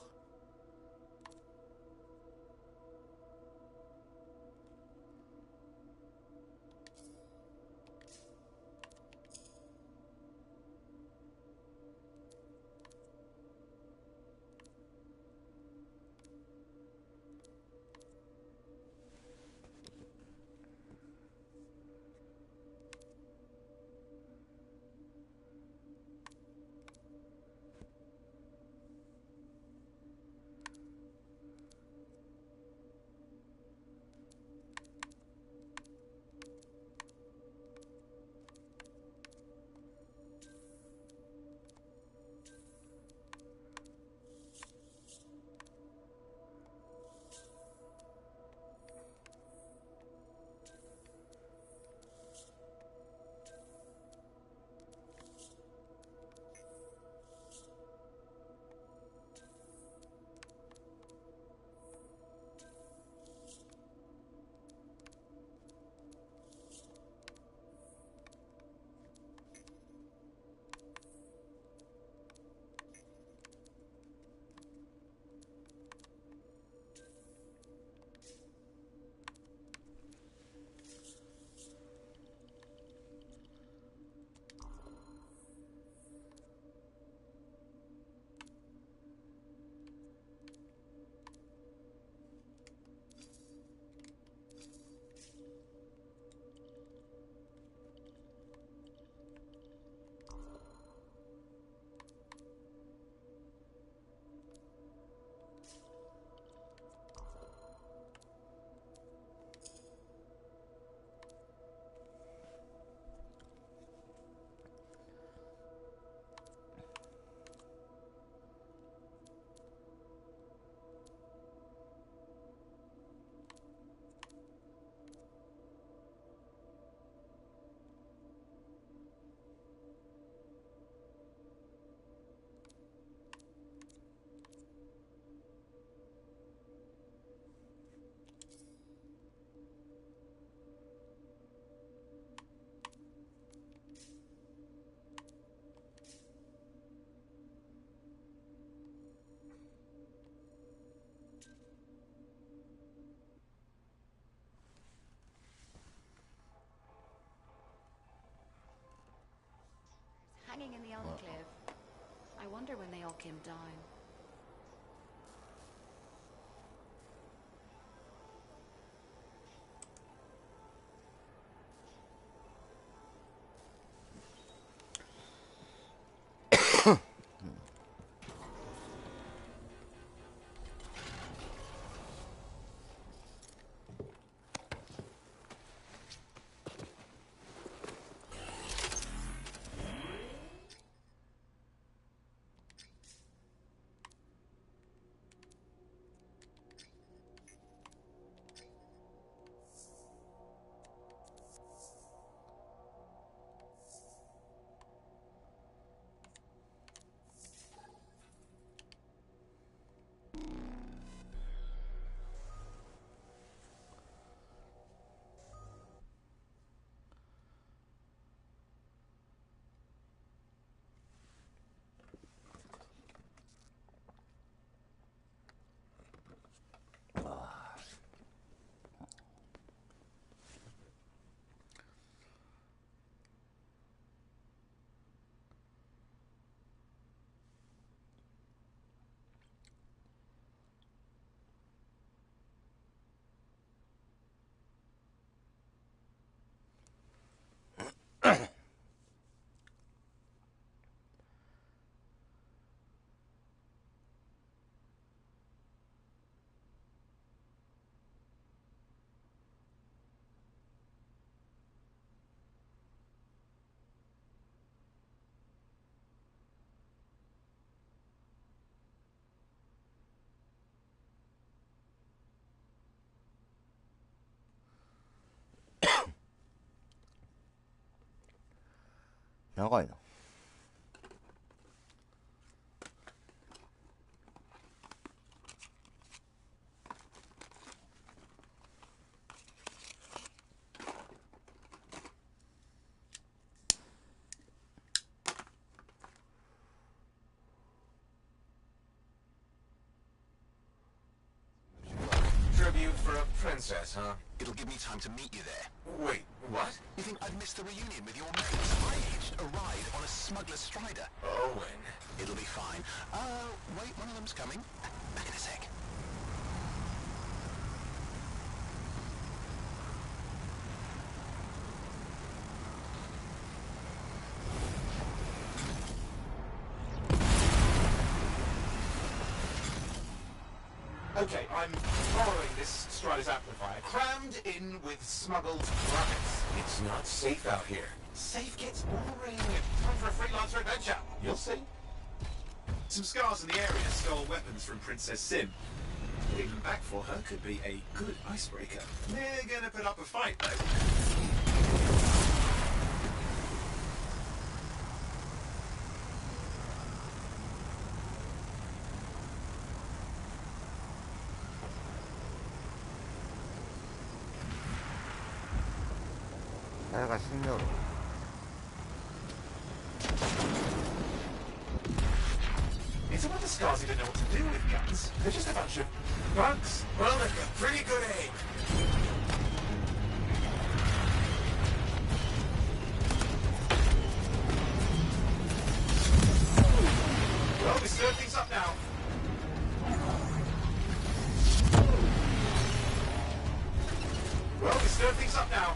in the enclave. I wonder when they all came down.長いな。Tribute for a princess, huh? It'll give me time to meet you there. Wait, what? You think I'd miss the reunion with your mates? I hitched a ride on a smuggler's strider. Owen. It'll be fine. Wait, one of them's coming. Back in a sec. Okay, I'm following this Strider's amplifier, crammed in with smuggled rabbits. It's not safe out here. Safe gets boring. Time for a freelancer adventure. You'll see. Some scars in the area stole weapons from Princess Sim. Getting them back for her could be a good icebreaker. They're gonna put up a fight, though. It's a wonder scars even know what to do with guns. They're just a bunch of bugs. Well, they've got pretty good aim. Well, we stir things up now. Well, we stir things up now.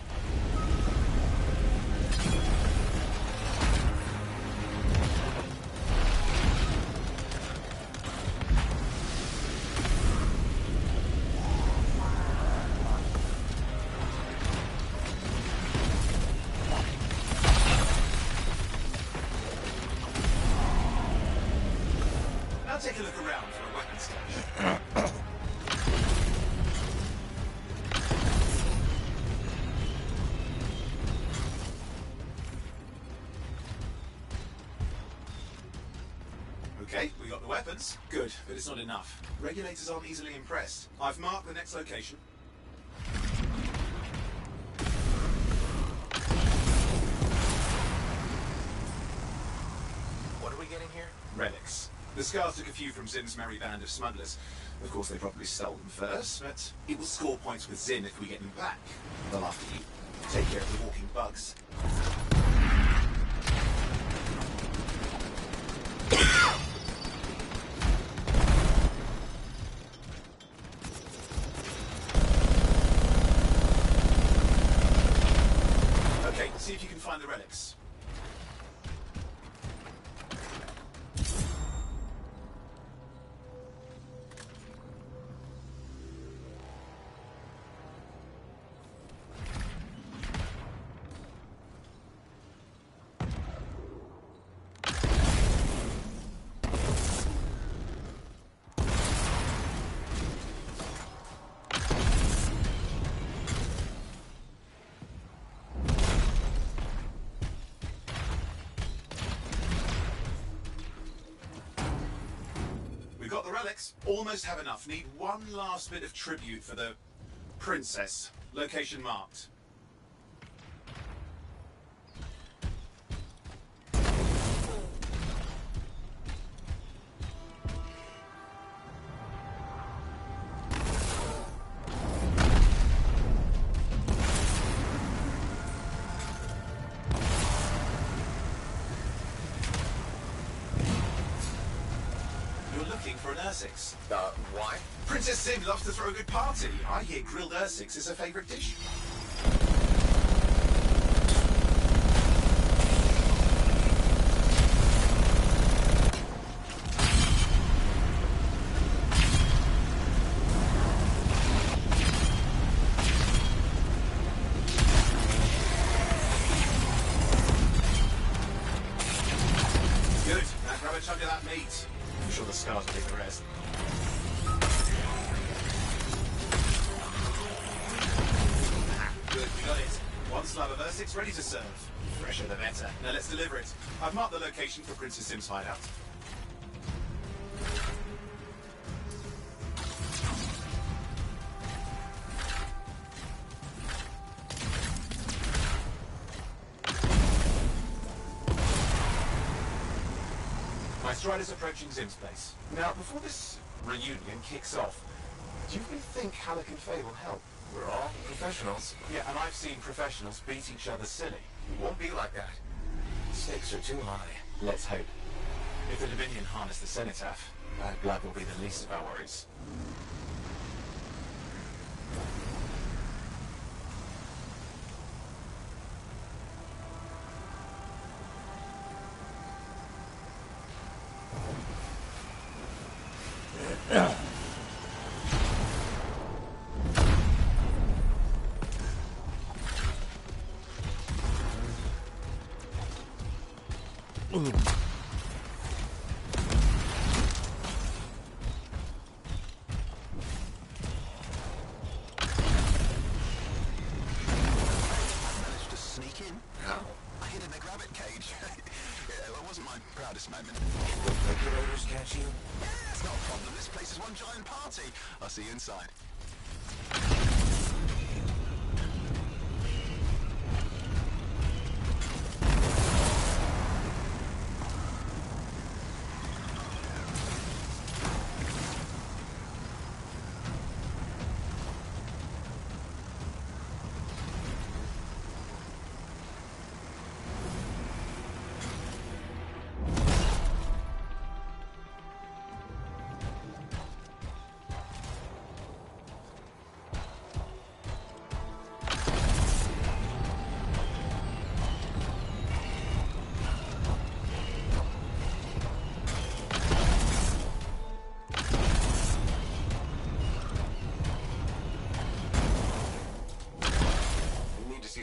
Now take a look around for a weapon stash. Okay, we got the weapons. Good, but it's not enough. Regulators aren't easily impressed. I've marked the next location. What are we getting here? Relics. The Scars took a few from Zim's merry band of smugglers. Of course, they probably stole them first, but it will score points with Zim if we get them back. Well, after you take care of the walking bugs. Alex, almost have enough. Need one last bit of tribute for the princess. Location marked. Why? Princess Sim loves to throw a good party. I hear grilled Ursix is her favourite dish. Good. Now grab a chunk of that meat. I'm sure the scars will take the rest. Good, we got it. One slab of Ursix ready to serve. Fresher the better. Now let's deliver it. I've marked the location for Princess Sim's hideout. My Strider's approaching Zim's place. Now, before this reunion kicks off, do you really think Halleck and Faye will help? We're all professionals. Yeah, and I've seen professionals beat each other silly. It won't be like that. Stakes are too high. Let's hope. If the Dominion harness the Cenotaph, bad blood will be the least of our worries. I'll see you inside.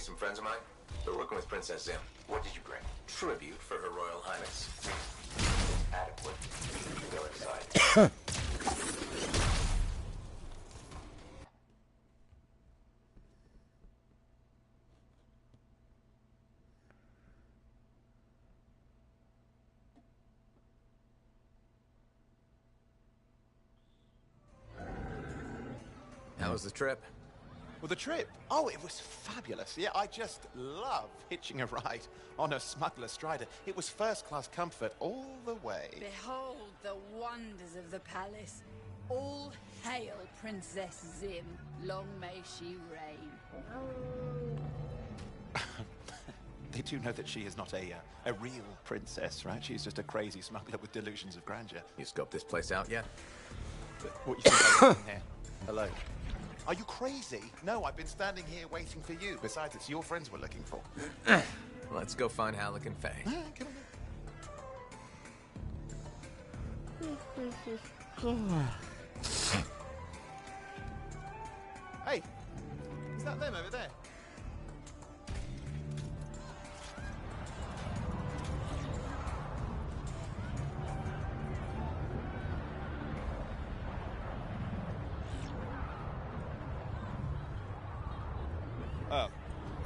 Some friends of mine. They're working with Princess Zim. What did you bring? Tribute for Her Royal Highness. Adequate. You go inside. How was the trip? Well, the trip? Oh, it was fabulous. Yeah, I just love hitching a ride on a smuggler strider. It was first-class comfort all the way. Behold the wonders of the palace. All hail Princess Zim. Long may she reign. They do know that she is not a real princess, right? She's just a crazy smuggler with delusions of grandeur. You scoped this place out yet? What you think I'm doing here? Alone. Are you crazy? No, I've been standing here waiting for you. Besides, it's your friends we're looking for. Let's go find Halleck and Faye. Come on. Hey, is that them over there?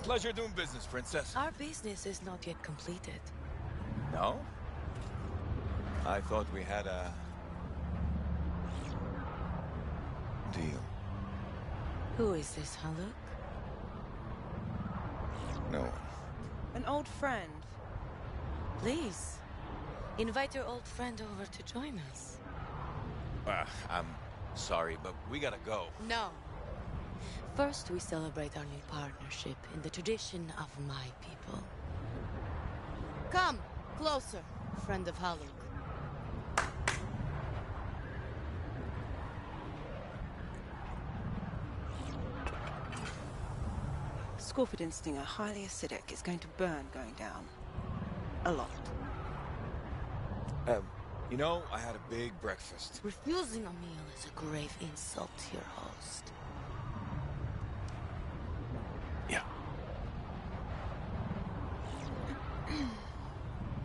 Pleasure doing business, Princess. Our business is not yet completed. No? I thought we had a Deal. Who is this, Haluk? No one. An old friend. Please, invite your old friend over to join us. I'm sorry, but we gotta go. No. First, we celebrate our new partnership in the tradition of my people. Come, closer, friend of Haluk. Scorford Instinger, highly acidic. It's going to burn going down. A lot. You know, I had a big breakfast. Refusing a meal is a grave insult to your host. Yeah.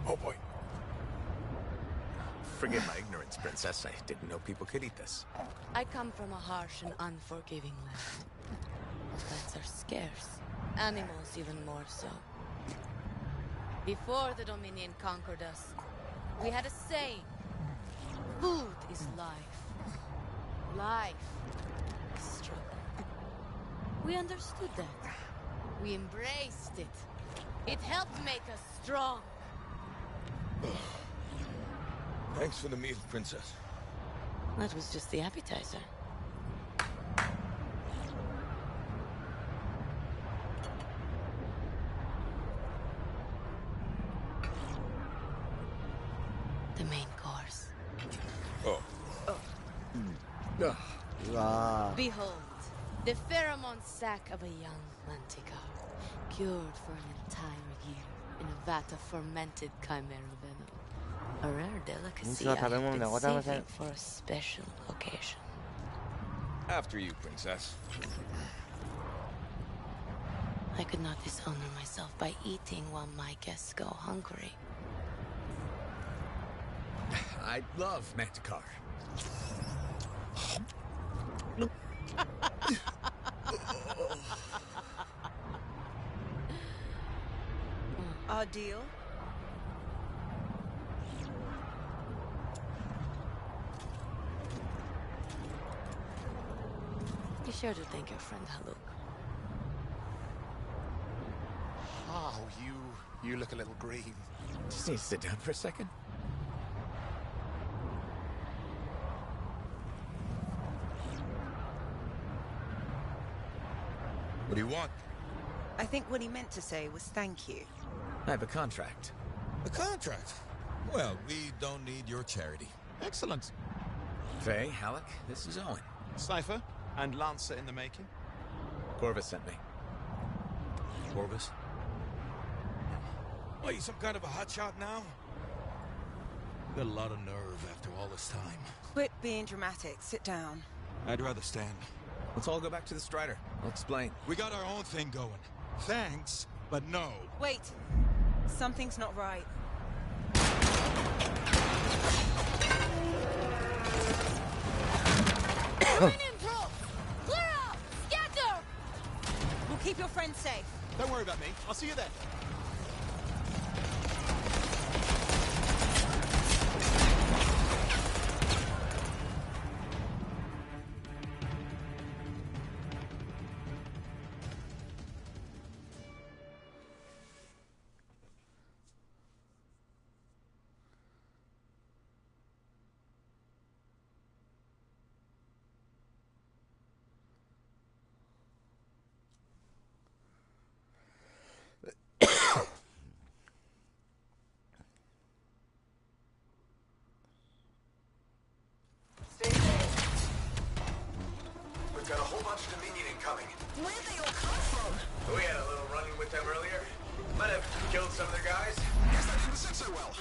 Oh boy. Forgive my ignorance, Princess. I didn't know people could eat this. I come from a harsh and unforgiving land. Plants are scarce. Animals even more so. Before the Dominion conquered us, we had a saying. Food is life. Life is struggle. We understood that. We embraced it. It helped make us strong. Thanks for the meal, Princess. That was just the appetizer. The main course. Oh. Behold, the pheromone sac of a young manticore, cured for an entire year in a vat of fermented chimera venom. A rare delicacy I have been saving for a special occasion. After you, Princess. I could not dishonor myself by eating while my guests go hungry. I love Manticore. Our deal? Be sure to thank your friend Haluk. Oh, you look a little green. Just need to sit down for a second. What do you want? I think what he meant to say was thank you. I have a contract. A contract? Well, we don't need your charity. Excellent. Faye, Halleck, this is Owen. Cypher and Lancer in the making. Corvus sent me. Corvus? What, you some kind of a hotshot now? Got a lot of nerve after all this time. Quit being dramatic. Sit down. I'd rather stand. Let's all go back to the Strider. I'll explain. We got our own thing going. Thanks, but no. Wait. Something's not right. Dominion troops! Clear out! Scatter! We'll keep your friends safe. Don't worry about me. I'll see you then. We've got a whole bunch of Dominion incoming. Where'd they all come from? We had a little run-in with them earlier. Might have killed some of their guys. Guess that didn't sit so well.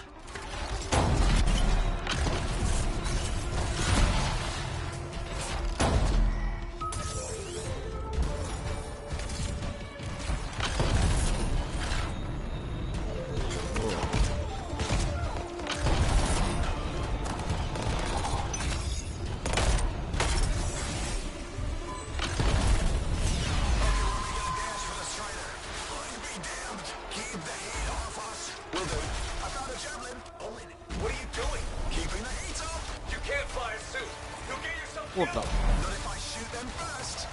What are you doing? Keeping the heat up. You can't fly a suit. You'll get yourself What killed. the? Not if I shoot. shoot them first.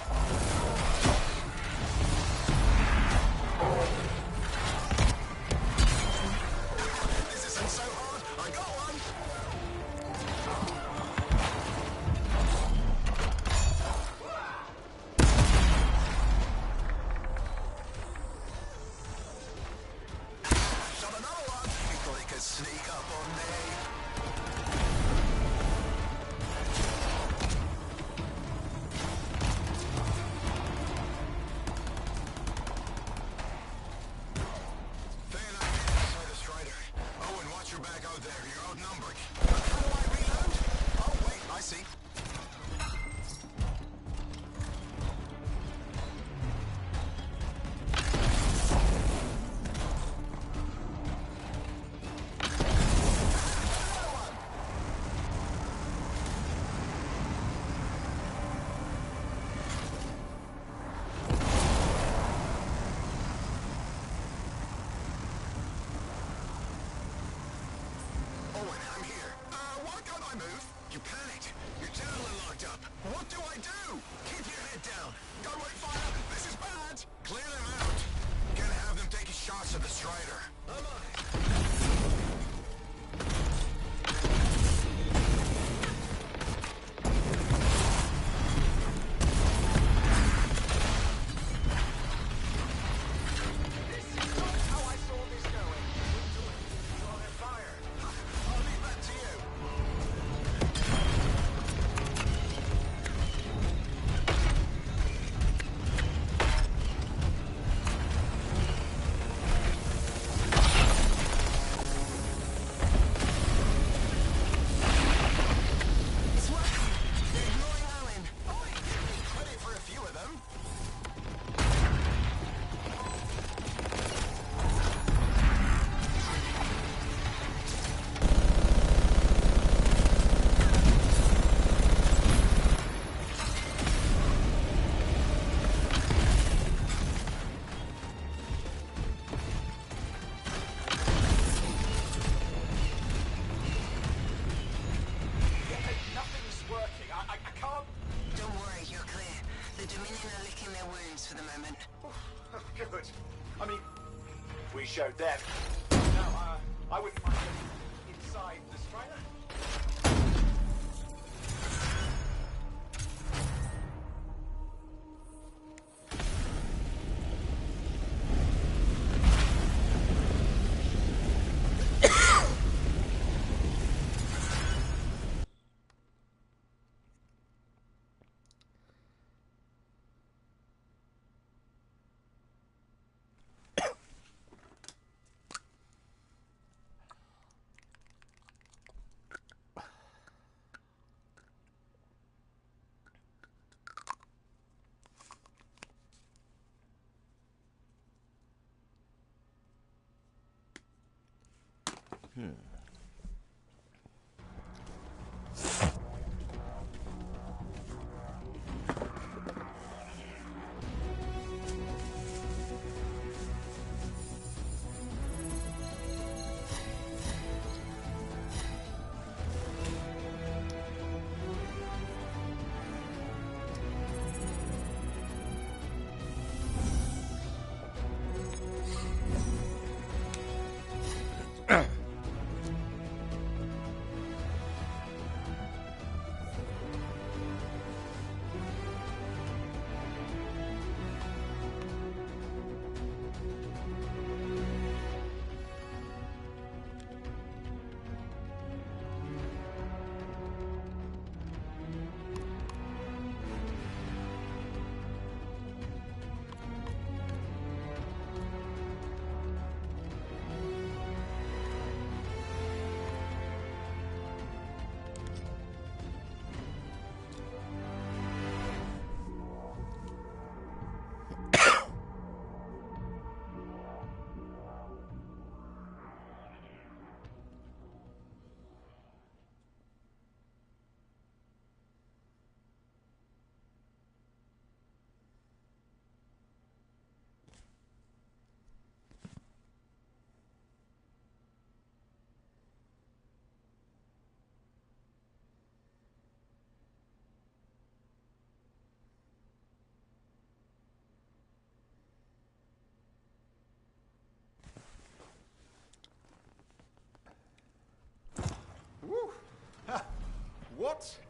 This isn't so hard. I got one. Shot another one. You thought he could sneak up on me. Back out there, you're outnumbered. How do I reload? Oh, wait, I see. Move. You panicked. Your gentleman locked up. What do I do? Keep your head down. Gunway fire. This is bad. Clear them out. Can't have them taking shots at the Strider. Am This is not how I saw this going. You're on fire. I'll leave that to you. For the moment. Good. I mean, we showed them. No, I wouldn't mind getting inside the Strider.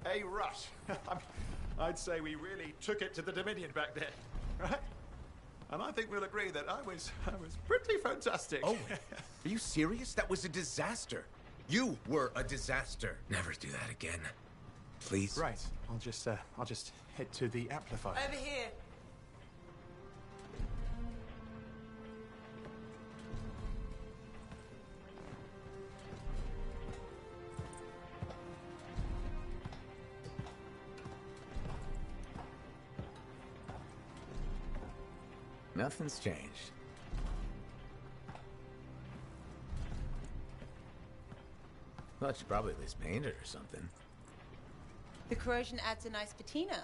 Hey, Rush. I'd say we really took it to the Dominion back then, right? And I think we'll agree that I was pretty fantastic. Oh, are you serious? That was a disaster. You were a disaster. Never do that again. Please. Right. I'll just head to the amplifier. Over here. Nothing's changed. Well, she probably at least painted or something. The corrosion adds a nice patina.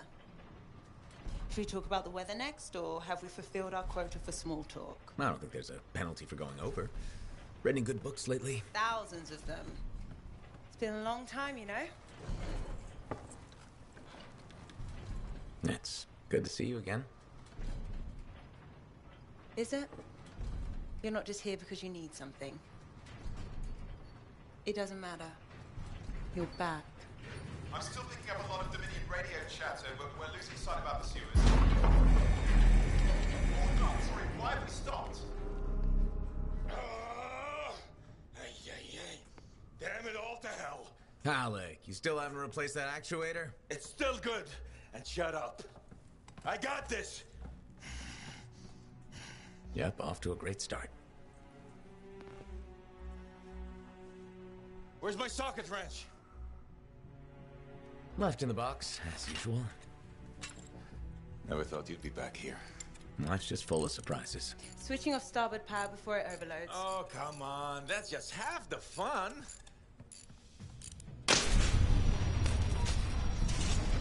Should we talk about the weather next, or have we fulfilled our quota for small talk? I don't think there's a penalty for going over. Read any good books lately? Thousands of them. It's been a long time, you know? It's good to see you again. Is it? You're not just here because you need something. It doesn't matter. You're back. I'm still picking up a lot of Dominion radio chatter, but we're losing sight of our pursuers. Oh God, sorry, why have we stopped? Damn it all to hell. Alec, you still haven't replaced that actuator? It's still good. And shut up. I got this. Yep, off to a great start. Where's my socket wrench? Left in the box, as usual. Never thought you'd be back here. Life's just full of surprises. Switching off starboard power before it overloads. Oh, come on. That's just half the fun. Can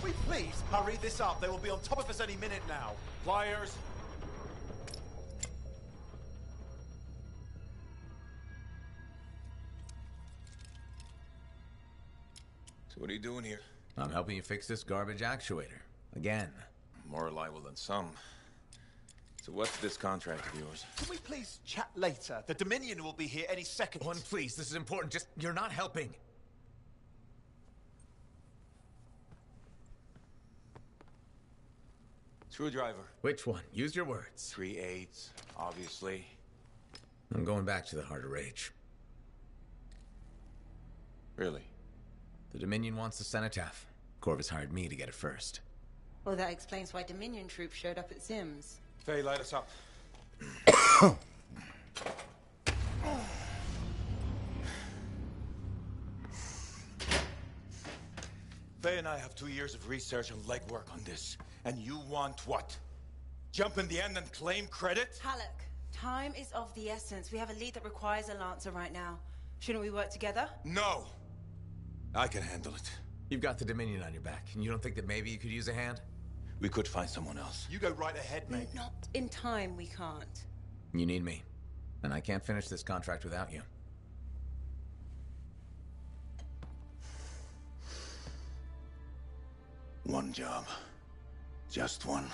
we please hurry this up? They will be on top of us any minute now. Pliers. So what are you doing here? I'm helping you fix this garbage actuator. Again. More reliable than some. So what's this contract of yours? Can we please chat later? The Dominion will be here any second. One, please. This is important. Just, you're not helping. Screwdriver. Which one? Use your words. 3/8, obviously. I'm going back to the Heart of Rage. Really? The Dominion wants the cenotaph. Corvus hired me to get it first. Well, that explains why Dominion troops showed up at Sims. Faye, light us up. Faye and I have 2 years of research and legwork on this. And you want what? Jump in the end and claim credit? Halleck, time is of the essence. We have a lead that requires a Lancer right now. Shouldn't we work together? No! I can handle it. You've got the Dominion on your back, and you don't think that maybe you could use a hand? We could find someone else. You go right ahead, mate. Not in time, we can't. You need me. And I can't finish this contract without you. One job. Just one.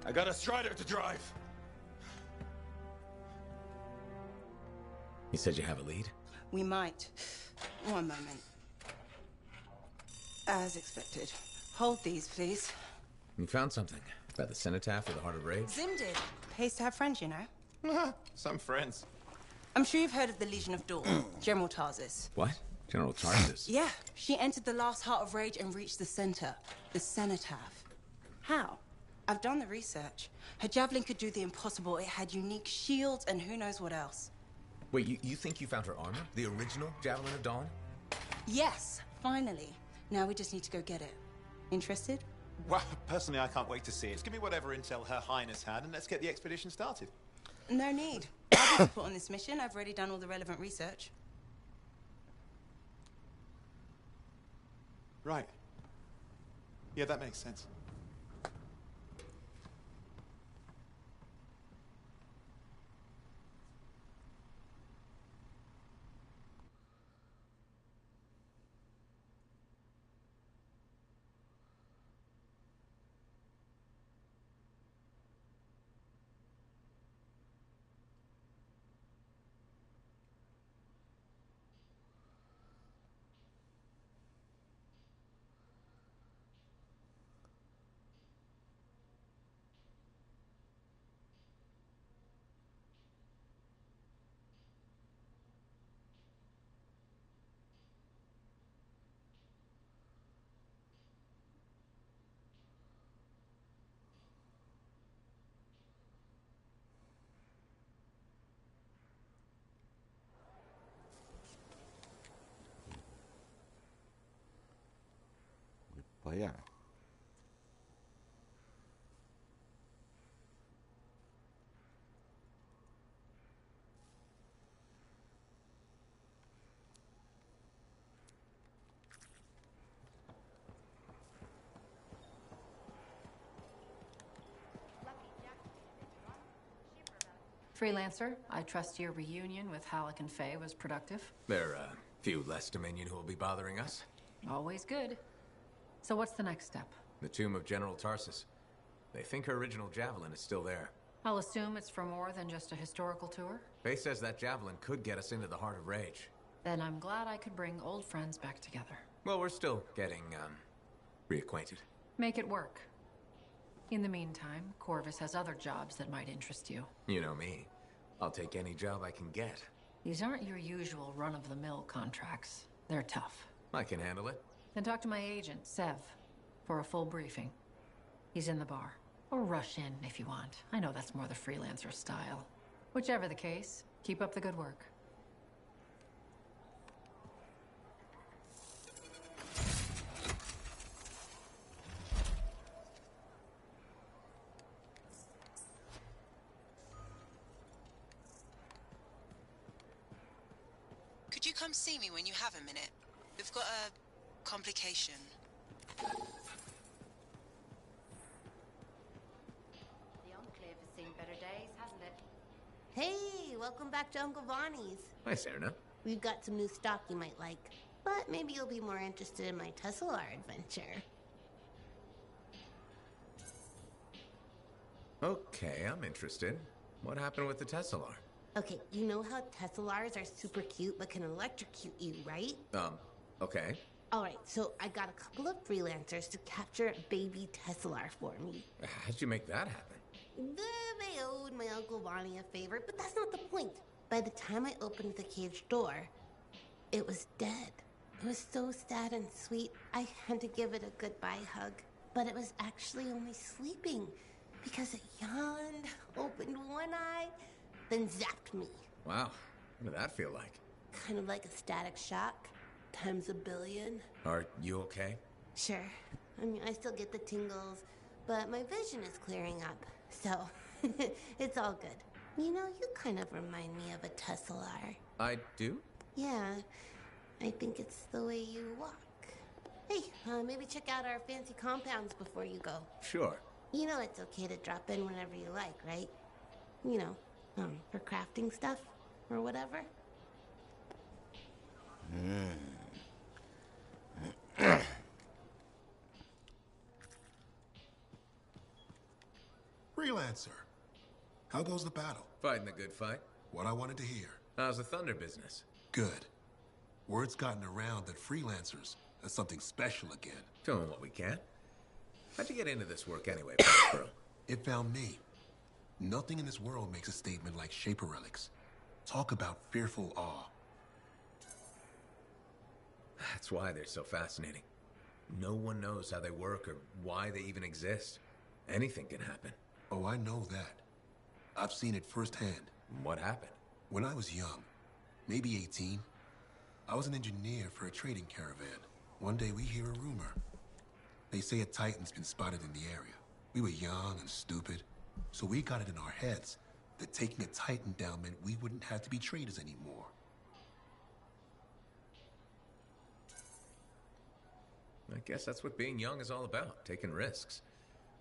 I got a Strider to drive. You said you have a lead? We might. One moment. As expected. Hold these, please. You found something. About the cenotaph or the Heart of Rage? Zim did. Pays to have friends, you know. Some friends. I'm sure you've heard of the Legion of Dawn. General Tarsus. What? General Tarsus? Yeah. She entered the last Heart of Rage and reached the center. The cenotaph. How? I've done the research. Her javelin could do the impossible. It had unique shields and who knows what else. Wait, you think you found her armor? The original Javelin of Dawn? Yes, finally. Now we just need to go get it. Interested? Well, personally, I can't wait to see it. Just give me whatever intel Her Highness had, and let's get the expedition started. No need. I'll be put on this mission. I've already done all the relevant research. Right. Yeah, that makes sense. ぱいやん。Freelancer, I trust your reunion with Halleck and Faye was productive. There are a few less Dominion who will be bothering us. Always good. So what's the next step? The tomb of General Tarsus. They think her original javelin is still there. I'll assume it's for more than just a historical tour? Faye says that javelin could get us into the Heart of Rage. Then I'm glad I could bring old friends back together. Well, we're still getting, reacquainted. Make it work. In the meantime, Corvus has other jobs that might interest you. You know me. I'll take any job I can get. These aren't your usual run-of-the-mill contracts. They're tough. I can handle it. Then talk to my agent, Sev, for a full briefing. He's in the bar. Or rush in if you want. I know that's more the freelancer style. Whichever the case, keep up the good work. Could you come see me when you have a minute? We've got a complication. The Enclave has seen better days, hasn't it? Hey, welcome back to Uncle Bonnie's. Hi, Serena. We've got some new stock you might like, but maybe you'll be more interested in my Tesla adventure. Okay, I'm interested. What happened with the Tesla? Okay, you know how Teslars are super cute but can electrocute you, right? Okay. Alright, so I got a couple of freelancers to capture a baby Teslar for me. How'd you make that happen? They owed my Uncle Bonnie a favor, but that's not the point. By the time I opened the cage door, it was dead. It was so sad and sweet, I had to give it a goodbye hug. But it was actually only sleeping, because it yawned, opened one eye, then zapped me. Wow, what did that feel like? Kind of like a static shock, times a billion. Are you okay? Sure. I mean, I still get the tingles, but my vision is clearing up, so it's all good. You know, you kind of remind me of a Teslar. I do? Yeah, I think it's the way you walk. Hey, maybe check out our fancy compounds before you go. Sure. You know it's okay to drop in whenever you like, right? You know, for crafting stuff or whatever. Freelancer, how goes the battle? Fighting the good fight. What I wanted to hear. How's the Thunder business? Good. Word's gotten around that freelancers are something special again. Doing what we can. How'd you get into this work anyway, bro? It found me. Nothing in this world makes a statement like Shaper Relics. Talk about fearful awe. That's why they're so fascinating. No one knows how they work or why they even exist. Anything can happen. Oh, I know that. I've seen it firsthand. What happened? When I was young, maybe 18, I was an engineer for a trading caravan. One day we hear a rumor. They say a Titan's been spotted in the area. We were young and stupid, so we got it in our heads that taking a Titan down meant we wouldn't have to be traders anymore. I guess that's what being young is all about, taking risks.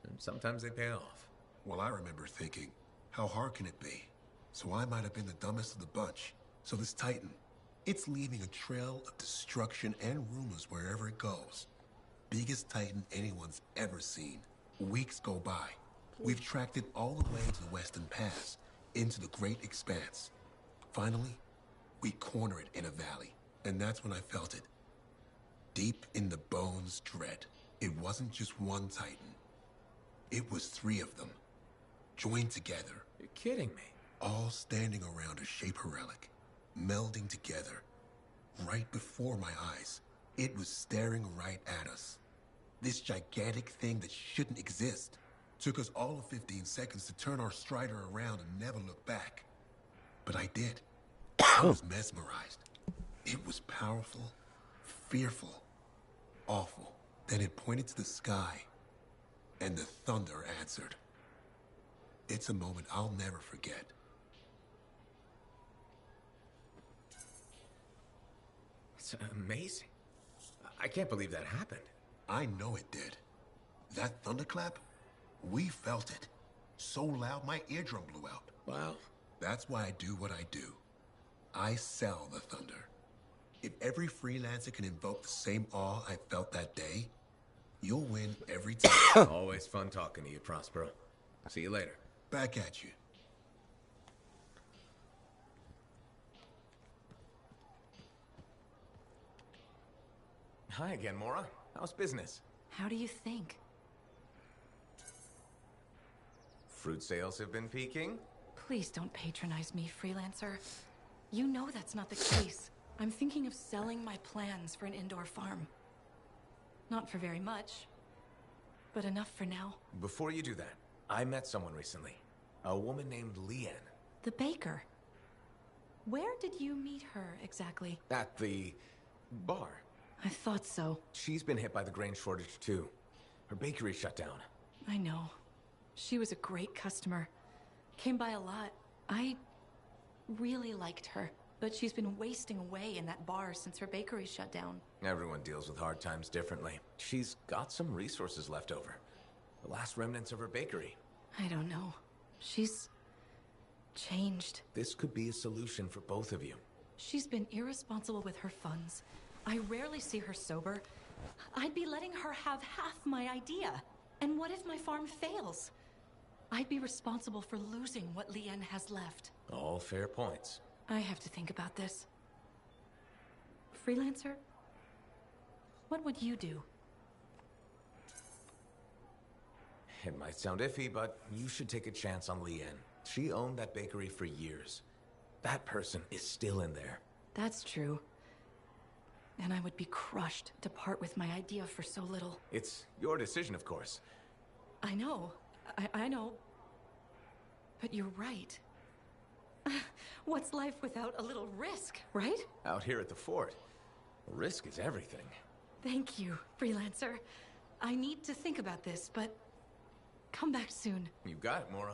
And sometimes they pay off. Well, I remember thinking, how hard can it be? So I might have been the dumbest of the bunch. So this Titan, it's leaving a trail of destruction and rumors wherever it goes. Biggest Titan anyone's ever seen. Weeks go by. We've tracked it all the way to the Western Pass, into the Great Expanse. Finally, we corner it in a valley, and that's when I felt it. Deep in the bones dread. It wasn't just one Titan. It was 3 of them, joined together. You're kidding me. All standing around a Shaper relic, melding together. Right before my eyes, it was staring right at us. This gigantic thing that shouldn't exist. Took us all of 15 seconds to turn our Strider around and never look back. But I did. I was mesmerized. It was powerful, fearful, awful. Then it pointed to the sky, and the thunder answered. It's a moment I'll never forget. It's amazing. I can't believe that happened. I know it did. That thunderclap, we felt it. So loud my eardrum blew out. Wow. That's why I do what I do. I sell the thunder. If every freelancer can invoke the same awe I felt that day, you'll win every time. Always fun talking to you, Prospero. See you later. Back at you. Hi again, Mora. How's business? How do you think? Fruit sales have been peaking? Please don't patronize me, freelancer. You know that's not the case. I'm thinking of selling my plans for an indoor farm. Not for very much, but enough for now. Before you do that, I met someone recently. A woman named Leanne. The baker. Where did you meet her exactly? At the bar. I thought so. She's been hit by the grain shortage too. Her bakery shut down. I know. She was a great customer. Came by a lot. I really liked her. But she's been wasting away in that bar since her bakery shut down. Everyone deals with hard times differently. She's got some resources left over. The last remnants of her bakery. I don't know. She's changed. This could be a solution for both of you. She's been irresponsible with her funds. I rarely see her sober. I'd be letting her have half my idea. And what if my farm fails? I'd be responsible for losing what Leanne has left. All fair points. I have to think about this. Freelancer? What would you do? It might sound iffy, but you should take a chance on Leanne. She owned that bakery for years. That person is still in there. That's true. And I would be crushed to part with my idea for so little. It's your decision, of course. I know. I know. But you're right. What's life without a little risk, right? Out here at the fort, risk is everything. Thank you, freelancer. I need to think about this, but come back soon. You got it, Mora.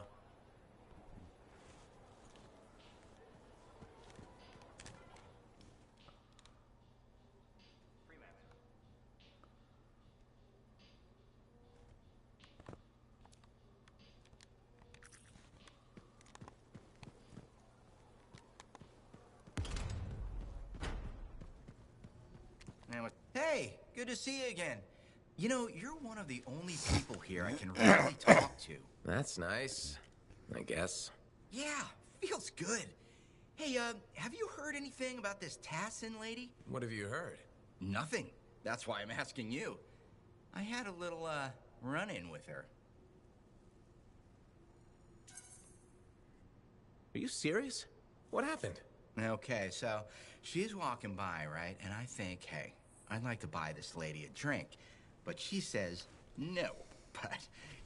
Hey, good to see you again. You know, you're one of the only people here I can really talk to. That's nice, I guess. Yeah, feels good. Hey, have you heard anything about this Tassin lady? What have you heard? Nothing. That's why I'm asking you. I had a little, run-in with her. Are you serious? What happened? Okay, so she's walking by, right? And I think, hey, I'd like to buy this lady a drink. But she says no. But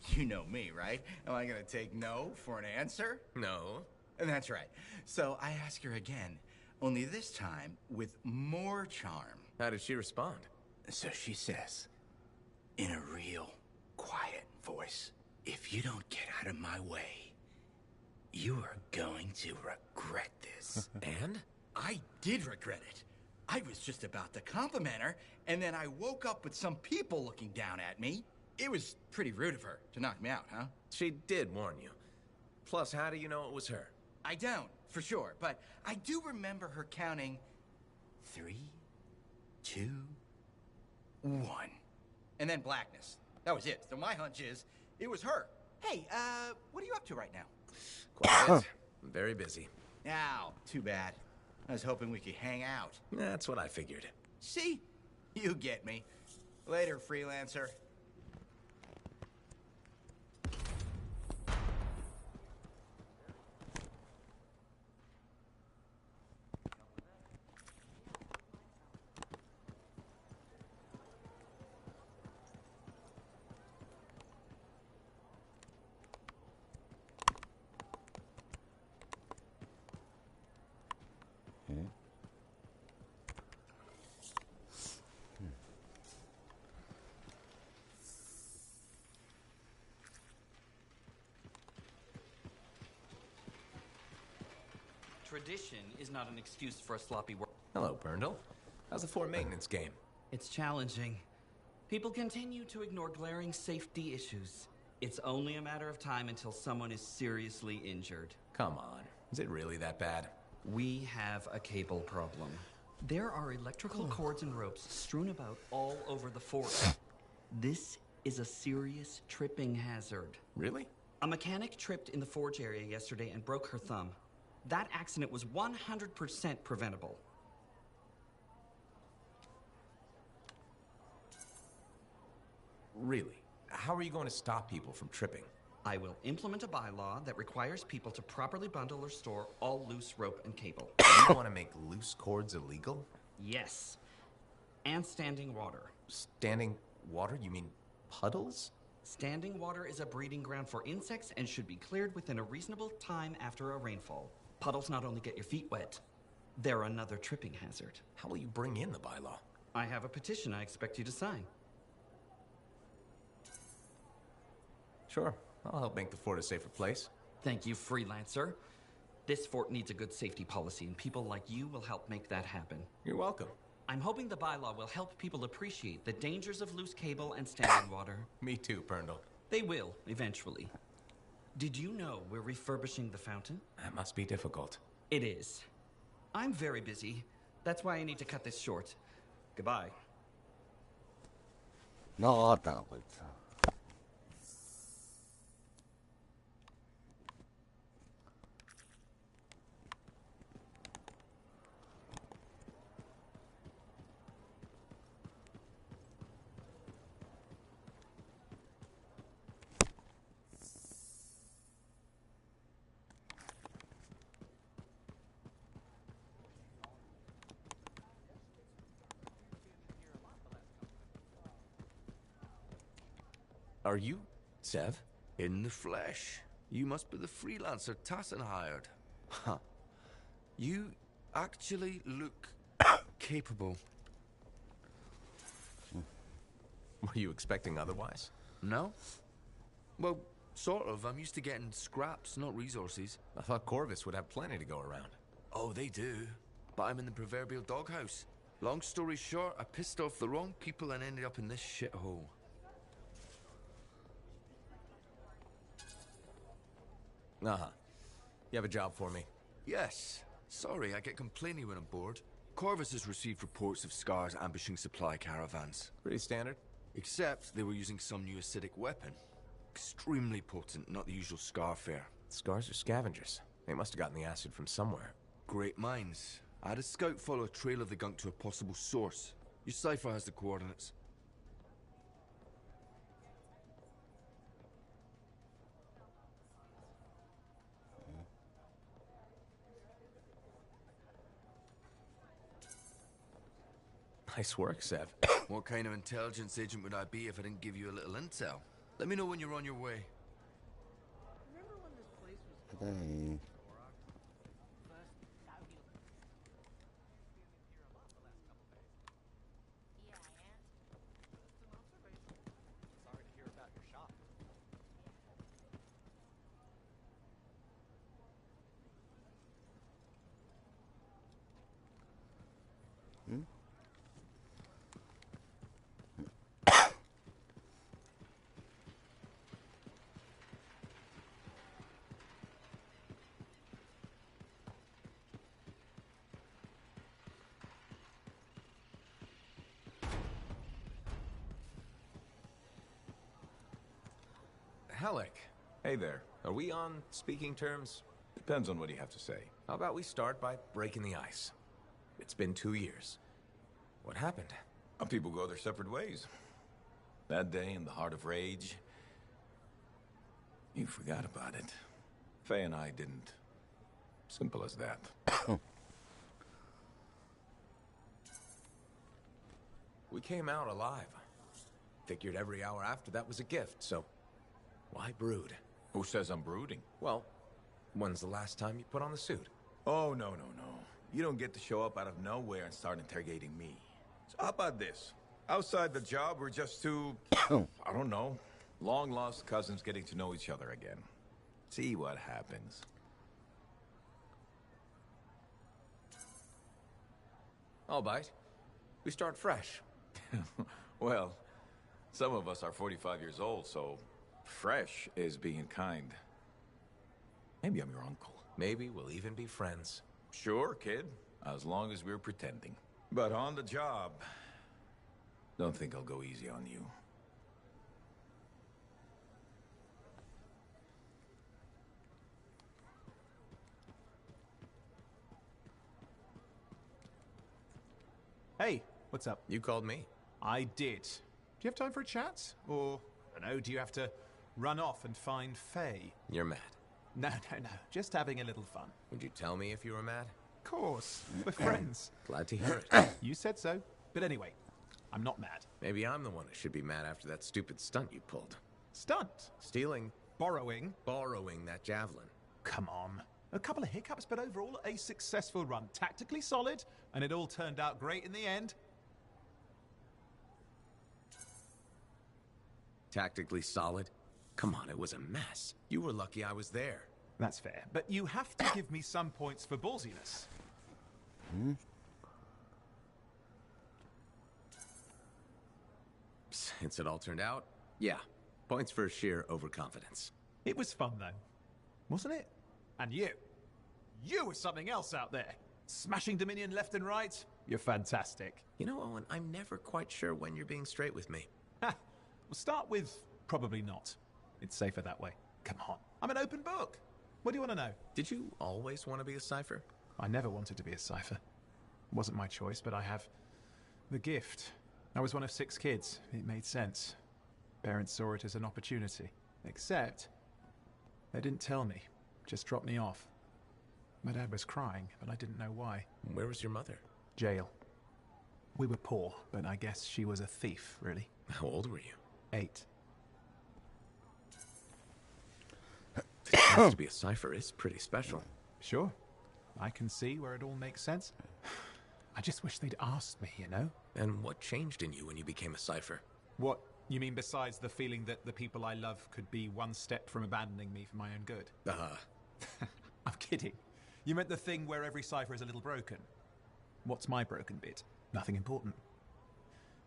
you know me, right? Am I gonna take no for an answer? No. And that's right. So I ask her again, only this time with more charm. How did she respond? So she says, in a real quiet voice, if you don't get out of my way, you are going to regret this. And? I did regret it. I was just about to compliment her, and then I woke up with some people looking down at me. It was pretty rude of her to knock me out, huh? She did warn you. Plus, how do you know it was her? I don't, for sure, but I do remember her counting 3, 2, 1. And then blackness. That was it. So my hunch is, it was her. Hey, what are you up to right now? Quiet. I'm very busy. Ow, too bad. I was hoping we could hang out. That's what I figured. See? You get me. Later, freelancer. Tradition is not an excuse for a sloppy work. Hello, Berndl. How's the fort maintenance game? It's challenging. People continue to ignore glaring safety issues. It's only a matter of time until someone is seriously injured. Come on. Is it really that bad? We have a cable problem. There are electrical cords and ropes strewn about all over the fort. This is a serious tripping hazard. Really? A mechanic tripped in the forge area yesterday and broke her thumb. That accident was 100% preventable. Really? How are you going to stop people from tripping? I will implement a bylaw that requires people to properly bundle or store all loose rope and cable. You want to make loose cords illegal? Yes. And standing water. Standing water? You mean puddles? Standing water is a breeding ground for insects and should be cleared within a reasonable time after a rainfall. Puddles not only get your feet wet, they're another tripping hazard. How will you bring in the bylaw? I have a petition I expect you to sign. Sure. I'll help make the fort a safer place. Thank you, freelancer. This fort needs a good safety policy, and people like you will help make that happen. You're welcome. I'm hoping the bylaw will help people appreciate the dangers of loose cable and standing water. Me too, Berndl. They will, eventually. Did you know we're refurbishing the fountain? That must be difficult. It is. I'm very busy. That's why I need to cut this short. Goodbye. 長かったなこいつ。Are you Sev? In the flesh. You must be the freelancer Tassin hired. Huh. You actually look capable. Were you expecting otherwise? No? Well, sort of. I'm used to getting scraps, not resources. I thought Corvus would have plenty to go around. Oh, they do. But I'm in the proverbial doghouse. Long story short, I pissed off the wrong people and ended up in this shithole. Uh-huh. You have a job for me? Yes. Sorry, I get complainy when I'm bored. Corvus has received reports of Scars ambushing supply caravans. Pretty standard. Except they were using some new acidic weapon. Extremely potent, not the usual Scar fare. Scars are scavengers. They must have gotten the acid from somewhere. Great minds. I had a scout follow a trail of the gunk to a possible source. Your cipher has the coordinates. Nice work, Sev. What kind of intelligence agent would I be if I didn't give you a little intel? Let me know when you're on your way. Dang. Halleck. Hey there. Are we on speaking terms? Depends on what you have to say. How about we start by breaking the ice? It's been 2 years. What happened? People go their separate ways. That day in the heart of rage, you forgot about it. Faye and I didn't. Simple as that. We came out alive. Figured every hour after that was a gift, so why brood? Who says I'm brooding? Well, when's the last time you put on the suit? Oh, no. You don't get to show up out of nowhere and start interrogating me. So how about this? Outside the job, we're just two, I don't know, long-lost cousins getting to know each other again. See what happens. I'll bite. We start fresh. Well, some of us are 45 years old, so fresh is being kind. Maybe I'm your uncle. Maybe we'll even be friends. Sure, kid. As long as we're pretending. But on the job, don't think I'll go easy on you. Hey, what's up? You called me. I did. Do you have time for a chat? Or, I don't know, do you have to run off and find Faye? You're mad. No. Just having a little fun. Would you tell me if you were mad? Of course. We're friends. Glad to hear it. You said so. But anyway, I'm not mad. Maybe I'm the one who should be mad after that stupid stunt you pulled. Stunt? Stealing. Borrowing? Borrowing that javelin. Come on. A couple of hiccups, but overall a successful run. Tactically solid, and it all turned out great in the end. Tactically solid? Come on, it was a mess. You were lucky I was there. That's fair, but you have to give me some points for ballsiness. Since it all turned out, yeah. Points for sheer overconfidence. It was fun, though. Wasn't it? And you. You were something else out there. Smashing Dominion left and right. You're fantastic. You know, Owen, I'm never quite sure when you're being straight with me. Ha! We'll start with probably not. It's safer that way. Come on. I'm an open book. What do you want to know? Did you always want to be a cipher? I never wanted to be a cipher. It wasn't my choice, but I have the gift. I was one of 6 kids. It made sense. Parents saw it as an opportunity. Except, they didn't tell me. Just dropped me off. My dad was crying, but I didn't know why. Where was your mother? Jail. We were poor, but I guess she was a thief, really. How old were you? 8. The chance to be a cipher is pretty special. Sure. I can see where it all makes sense. I just wish they'd asked me, you know? And what changed in you when you became a cipher? What? You mean besides the feeling that the people I love could be one step from abandoning me for my own good? I'm kidding. You meant the thing where every cipher is a little broken. What's my broken bit? Nothing important.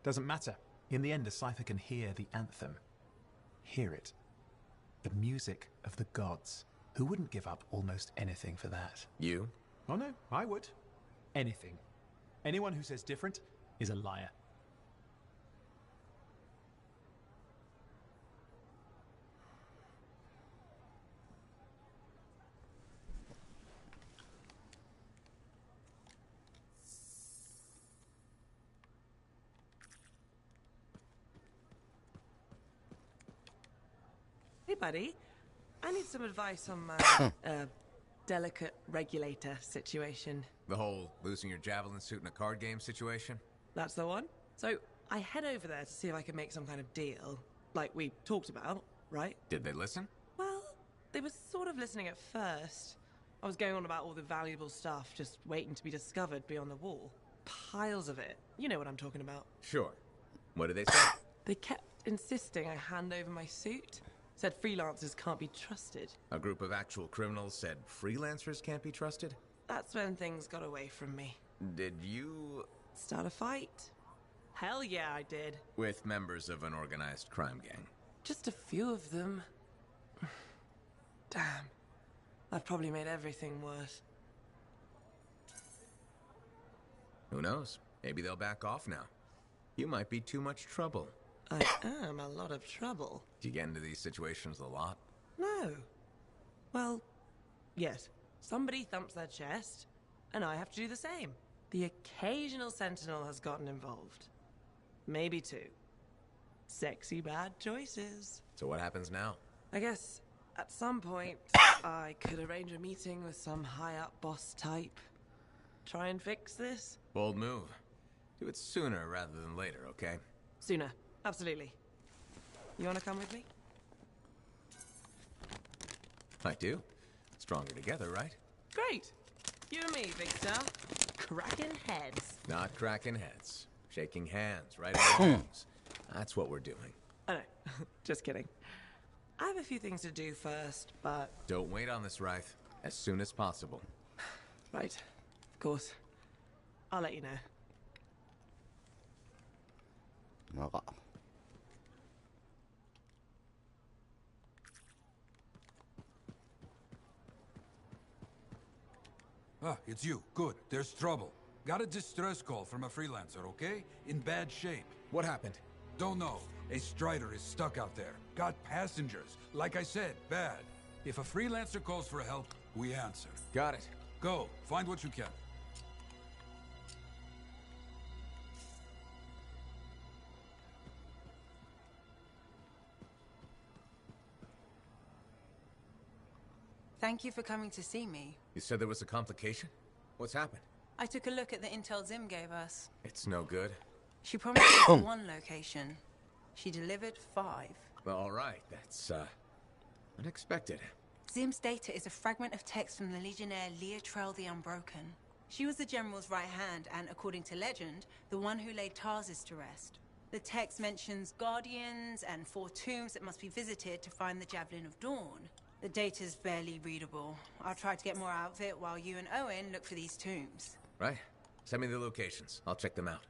Doesn't matter. In the end, a cipher can hear the anthem. Hear it. The music of the gods. Who wouldn't give up almost anything for that? You? Oh no, I would. Anything. Anyone who says different is a liar. Hey, buddy. I need some advice on my, delicate regulator situation. The whole losing your javelin suit in a card game situation? That's the one. So, I head over there to see if I can make some kind of deal. Like we talked about, right? Did they listen? Well, they were sort of listening at first. I was going on about all the valuable stuff just waiting to be discovered beyond the wall. Piles of it. You know what I'm talking about. Sure. What did they say? They kept insisting I hand over my suit. Said freelancers can't be trusted. A group of actual criminals said freelancers can't be trusted? That's when things got away from me. Did you... Start a fight? Hell yeah, I did. With members of an organized crime gang? Just a few of them. Damn. I've probably made everything worse. Who knows? Maybe they'll back off now. You might be too much trouble. I am a lot of trouble. Do you get into these situations a lot? No. Well, yes. Somebody thumps their chest, and I have to do the same. The occasional sentinel has gotten involved. Maybe 2. Sexy bad choices. So what happens now? I guess at some point I could arrange a meeting with some high-up boss type. Try and fix this. Bold move. Do it sooner rather than later, okay? Sooner. Absolutely. You want to come with me? I do. Stronger together, right? Great. You and me, Big Sam. Cracking heads. Not cracking heads. Shaking hands, right in arms. That's what we're doing. I know. Just kidding. I have a few things to do first, but... Don't wait on this, Wraith. As soon as possible. Right. Of course. I'll let you know. 長っ。Ah, it's you. Good. There's trouble. Got a distress call from a freelancer, okay? In bad shape. What happened? Don't know. A Strider is stuck out there. Got passengers. Like I said, bad. If a freelancer calls for help, we answer. Got it. Go. Find what you can. Thank you for coming to see me. You said there was a complication? What's happened? I took a look at the intel Zim gave us. It's no good. She promised us 1 location. She delivered 5. Well, all right. That's, unexpected. Zim's data is a fragment of text from the Legionnaire Leotrel the Unbroken. She was the General's right hand and, according to legend, the one who laid Tarsus to rest. The text mentions guardians and 4 tombs that must be visited to find the Javelin of Dawn. The data's barely readable. I'll try to get more out of it while you and Owen look for these tombs. Right. Send me the locations. I'll check them out.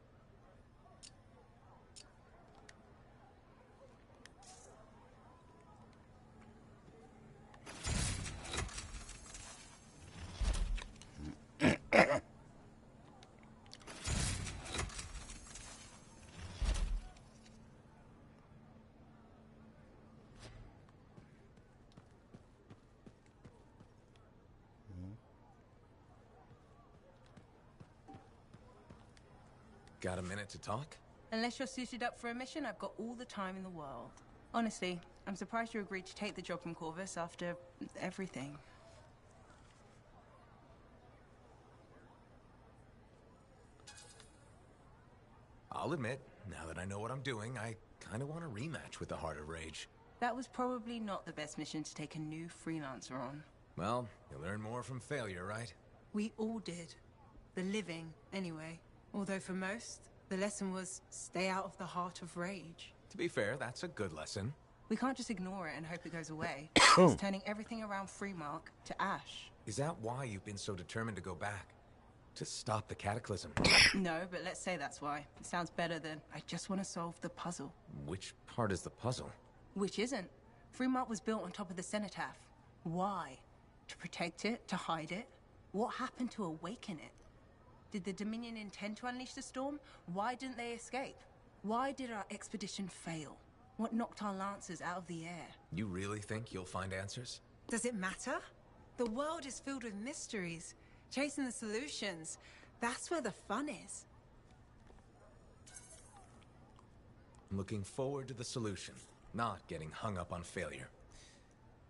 Got a minute to talk? Unless you're suited up for a mission, I've got all the time in the world. Honestly, I'm surprised you agreed to take the job from Corvus after everything. I'll admit, now that I know what I'm doing, I kind of want a rematch with the Heart of Rage. That was probably not the best mission to take a new freelancer on. Well, you learn more from failure, right? We all did. The living, anyway. Although for most, the lesson was stay out of the Heart of Rage. To be fair, that's a good lesson. We can't just ignore it and hope it goes away. It's turning everything around Freemark to ash. Is that why you've been so determined to go back? To stop the cataclysm? No, but let's say that's why. It sounds better than I just want to solve the puzzle. Which part is the puzzle? Which isn't. Freemark was built on top of the cenotaph. Why? To protect it? To hide it? What happened to awaken it? Did the Dominion intend to unleash the storm? Why didn't they escape? Why did our expedition fail? What knocked our lancers out of the air? You really think you'll find answers? Does it matter? The world is filled with mysteries. Chasing the solutions, that's where the fun is. I'm looking forward to the solution, not getting hung up on failure.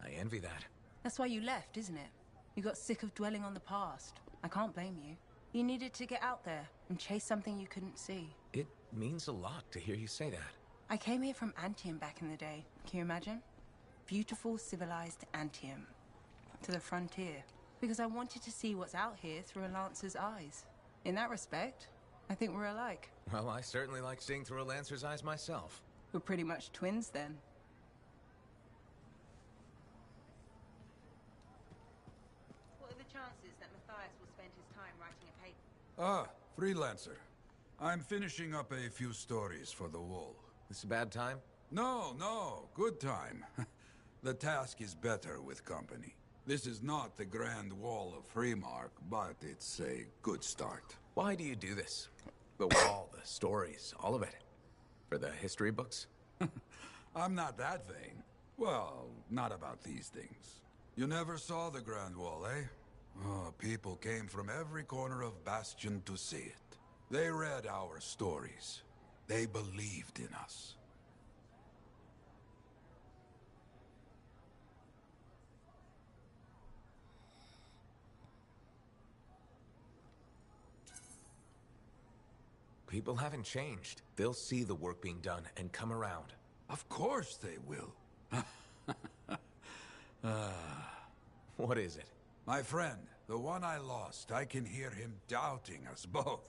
I envy that. That's why you left, isn't it? You got sick of dwelling on the past. I can't blame you. You needed to get out there and chase something you couldn't see. It means a lot to hear you say that. I came here from Antium back in the day. Can you imagine? Beautiful, civilized Antium. To the frontier. Because I wanted to see what's out here through a Lancer's eyes. In that respect, I think we're alike. Well, I certainly like seeing through a Lancer's eyes myself. We're pretty much twins then. What are the chances that Matthias will spend his time writing a paper? Ah, freelancer. I'm finishing up a few stories for the Wall. This a bad time? No, good time. The task is better with company. This is not the Grand Wall of Freemark, but it's a good start. Why do you do this? The wall, the stories, all of it. For the history books? I'm not that vain. Well, not about these things. You never saw the Grand Wall, eh? Oh, people came from every corner of Bastion to see it. They read our stories. They believed in us. People haven't changed. They'll see the work being done and come around. Of course they will. What is it? My friend, the one I lost, I can hear him doubting us both.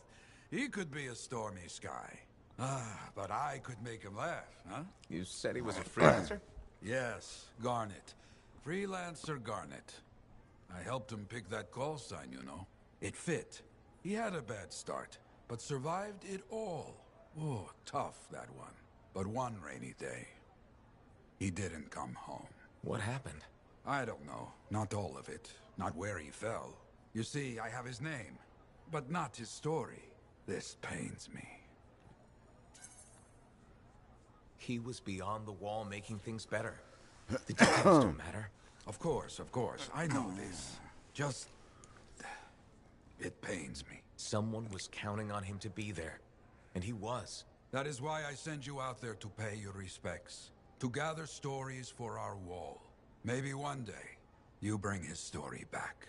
He could be a stormy sky. But I could make him laugh, huh? You said he was a freelancer? Yes, Garnet. Freelancer Garnet. I helped him pick that call sign, you know. It fit. He had a bad start, but survived it all. Oh, tough, that one. But one rainy day, he didn't come home. What happened? I don't know. Not all of it. Not where he fell. You see, I have his name, but not his story. This pains me. He was beyond the wall making things better. The details don't matter. Of course, I know this. Just... it pains me. Someone was counting on him to be there. And he was. That is why I send you out there to pay your respects. To gather stories for our wall. Maybe one day, you bring his story back.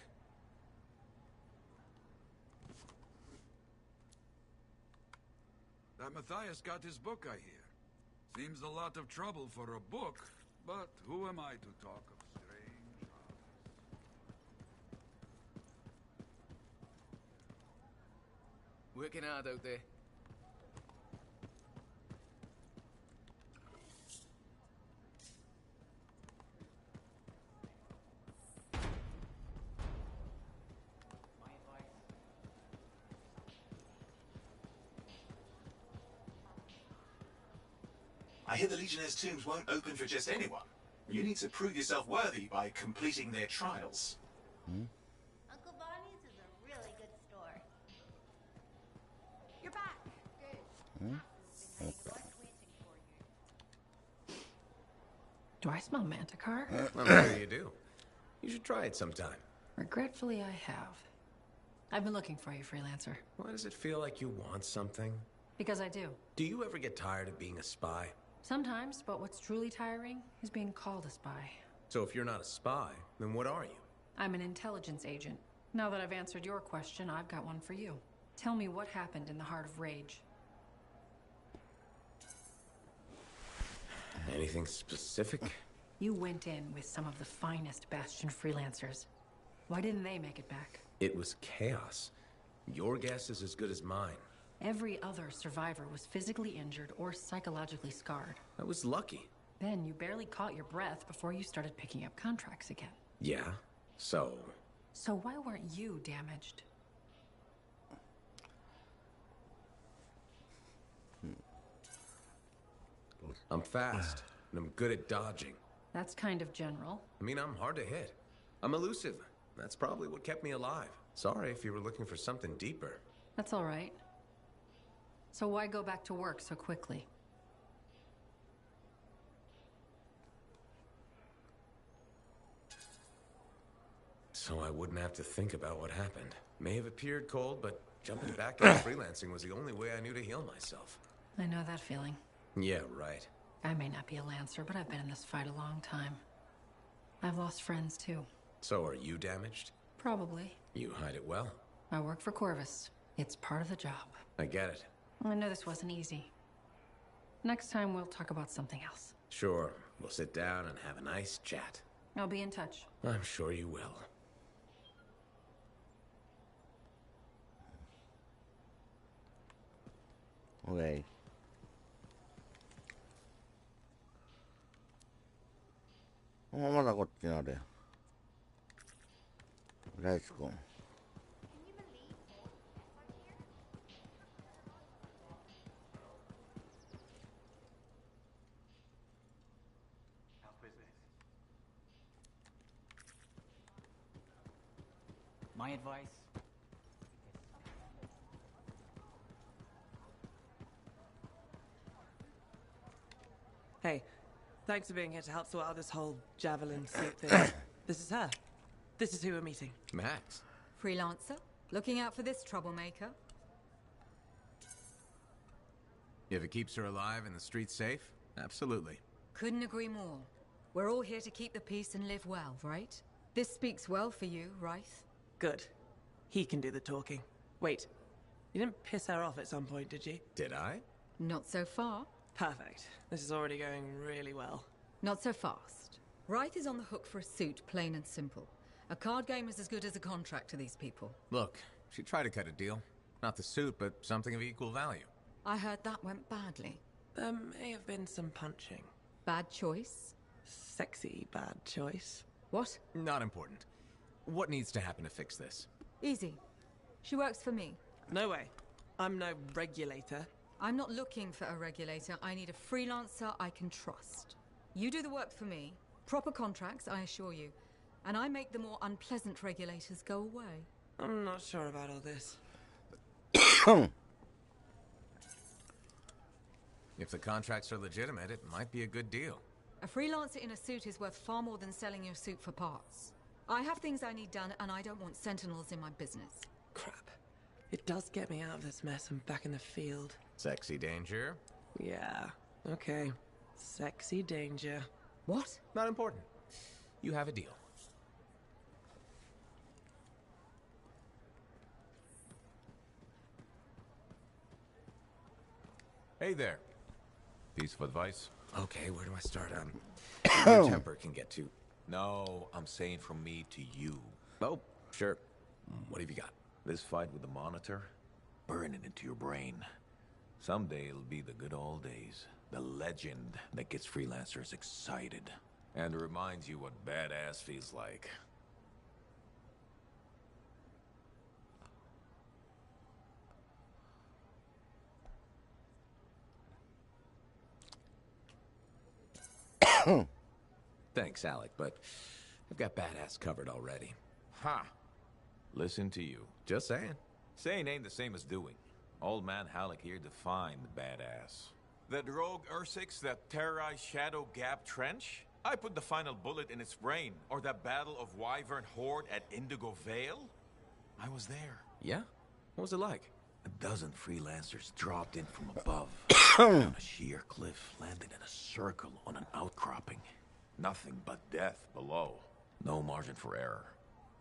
That Matthias got his book, I hear. Seems a lot of trouble for a book, but who am I to talk of strange hobbies? Working hard out there. I hear the Legionnaires' tombs won't open for just anyone. You need to prove yourself worthy by completing their trials. Uncle Bonnie's is a really good store. You're back. Good. Do I smell Manticore? I'm sure you do. You should try it sometime. Regretfully, I have. I've been looking for you, freelancer. Why does it feel like you want something? Because I do. Do you ever get tired of being a spy? Sometimes, but what's truly tiring is being called a spy. So if you're not a spy, then what are you? I'm an intelligence agent. Now that I've answered your question, I've got one for you. Tell me what happened in the Heart of Rage. Anything specific? You went in with some of the finest Bastion freelancers. Why didn't they make it back? It was chaos. Your guess is as good as mine. Every other survivor was physically injured or psychologically scarred. I was lucky. Then you barely caught your breath before you started picking up contracts again. Yeah, so... So why weren't you damaged? I'm fast, and I'm good at dodging. That's kind of general. I mean, I'm hard to hit. I'm elusive. That's probably what kept me alive. Sorry if you were looking for something deeper. That's all right. So why go back to work so quickly? So I wouldn't have to think about what happened. May have appeared cold, but jumping back into freelancing was the only way I knew to heal myself. I know that feeling. Yeah, right. I may not be a Lancer, but I've been in this fight a long time. I've lost friends too. So are you damaged? Probably. You hide it well. I work for Corvus. It's part of the job. I get it. I know this wasn't easy. Next time we'll talk about something else. Sure. We'll sit down and have a nice chat. I'll be in touch. I'm sure you will. Okay. Ma da こっちにあれ。ライスコン。My advice? Hey, thanks for being here to help sort out this whole javelin suit thing. This is her. This is who we're meeting. Max. Freelancer? Looking out for this troublemaker? If it keeps her alive and the streets safe, absolutely. Couldn't agree more. We're all here to keep the peace and live well, right? This speaks well for you, Rice. Good. He can do the talking. Wait, you didn't piss her off at some point, did you? Did I? Not so far. Perfect. This is already going really well. Not so fast. Wright is on the hook for a suit, plain and simple. A card game is as good as a contract to these people. Look, she tried to cut a deal. Not the suit, but something of equal value. I heard that went badly. There may have been some punching. Bad choice? Sexy bad choice. What? Not important. What needs to happen to fix this? Easy. She works for me. No way. I'm no regulator. I'm not looking for a regulator. I need a freelancer I can trust. You do the work for me. Proper contracts, I assure you. And I make the more unpleasant regulators go away. I'm not sure about all this. If the contracts are legitimate, it might be a good deal. A freelancer in a suit is worth far more than selling your suit for parts. I have things I need done, and I don't want sentinels in my business. Crap. It does get me out of this mess and back in the field. Sexy danger? Yeah. Okay. Sexy danger. What? Not important. You have a deal. Hey there. Piece of advice. Okay, where do I start? Your temper can get too... No, I'm saying from me to you. Oh, sure. What have you got? This fight with the Monitor? Burn it into your brain. Someday it'll be the good old days. The legend that gets freelancers excited. And reminds you what badass feels like. Thanks, Alec, but I've got badass covered already. Ha! Listen to you. Just saying. Saying ain't the same as doing. Old man Halleck here defined badass. That rogue Ursix that terrorized Shadow Gap Trench? I put the final bullet in its brain. Or that battle of Wyvern Horde at Indigo Vale? I was there. Yeah? What was it like? A dozen freelancers dropped in from above. Down a sheer cliff, landed in a circle on an outcropping. Nothing but death below. No margin for error.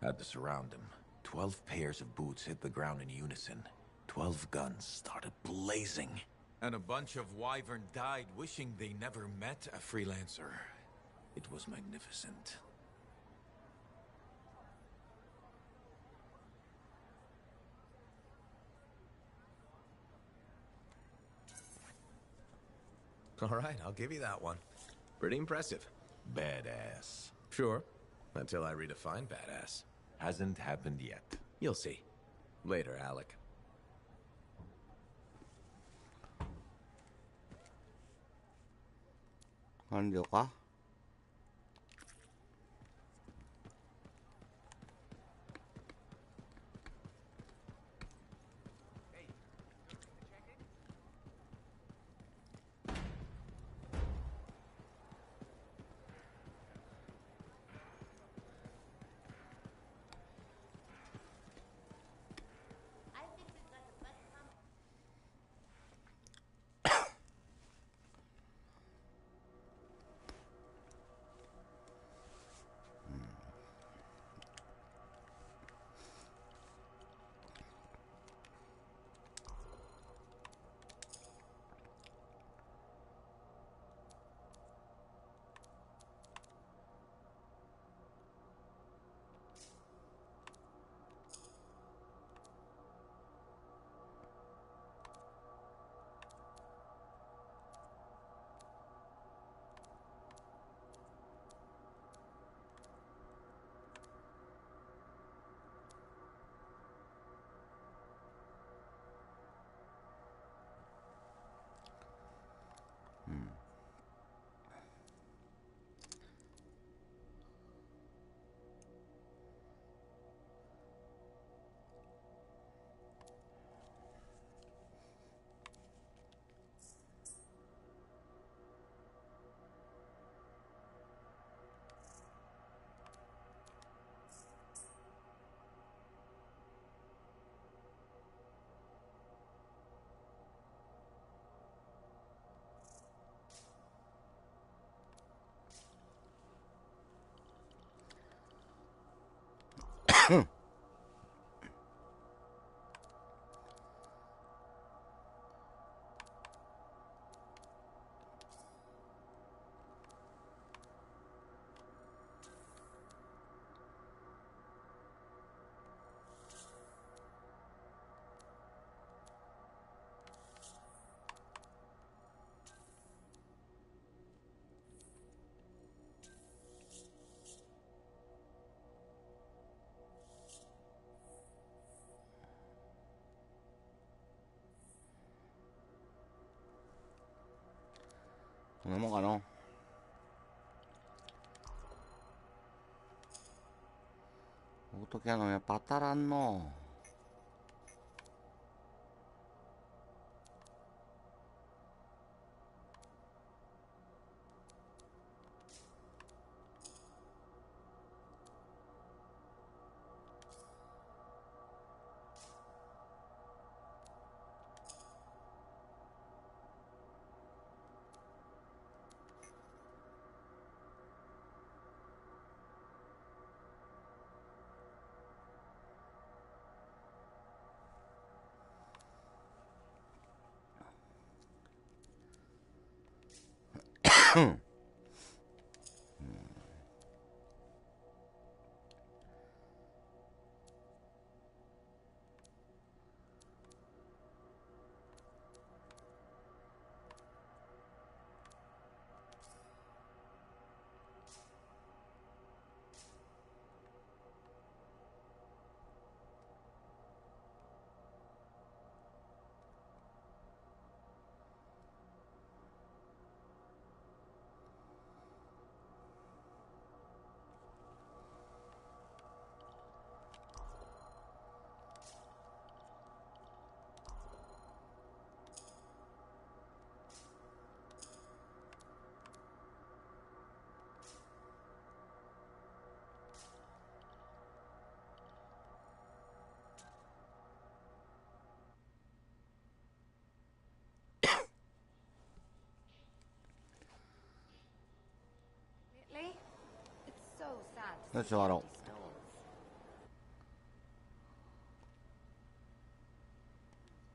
Had to surround them. 12 pairs of boots hit the ground in unison. 12 guns started blazing. And a bunch of Wyvern died wishing they never met a freelancer. It was magnificent. All right, I'll give you that one. Pretty impressive. Badass. Sure. Until I redefine badass. Hasn't happened yet. You'll see. Later, Alec. 안될까? こんなもんかな。オートキャノンやっぱ当たらんの。It's so sad. よし終わろう。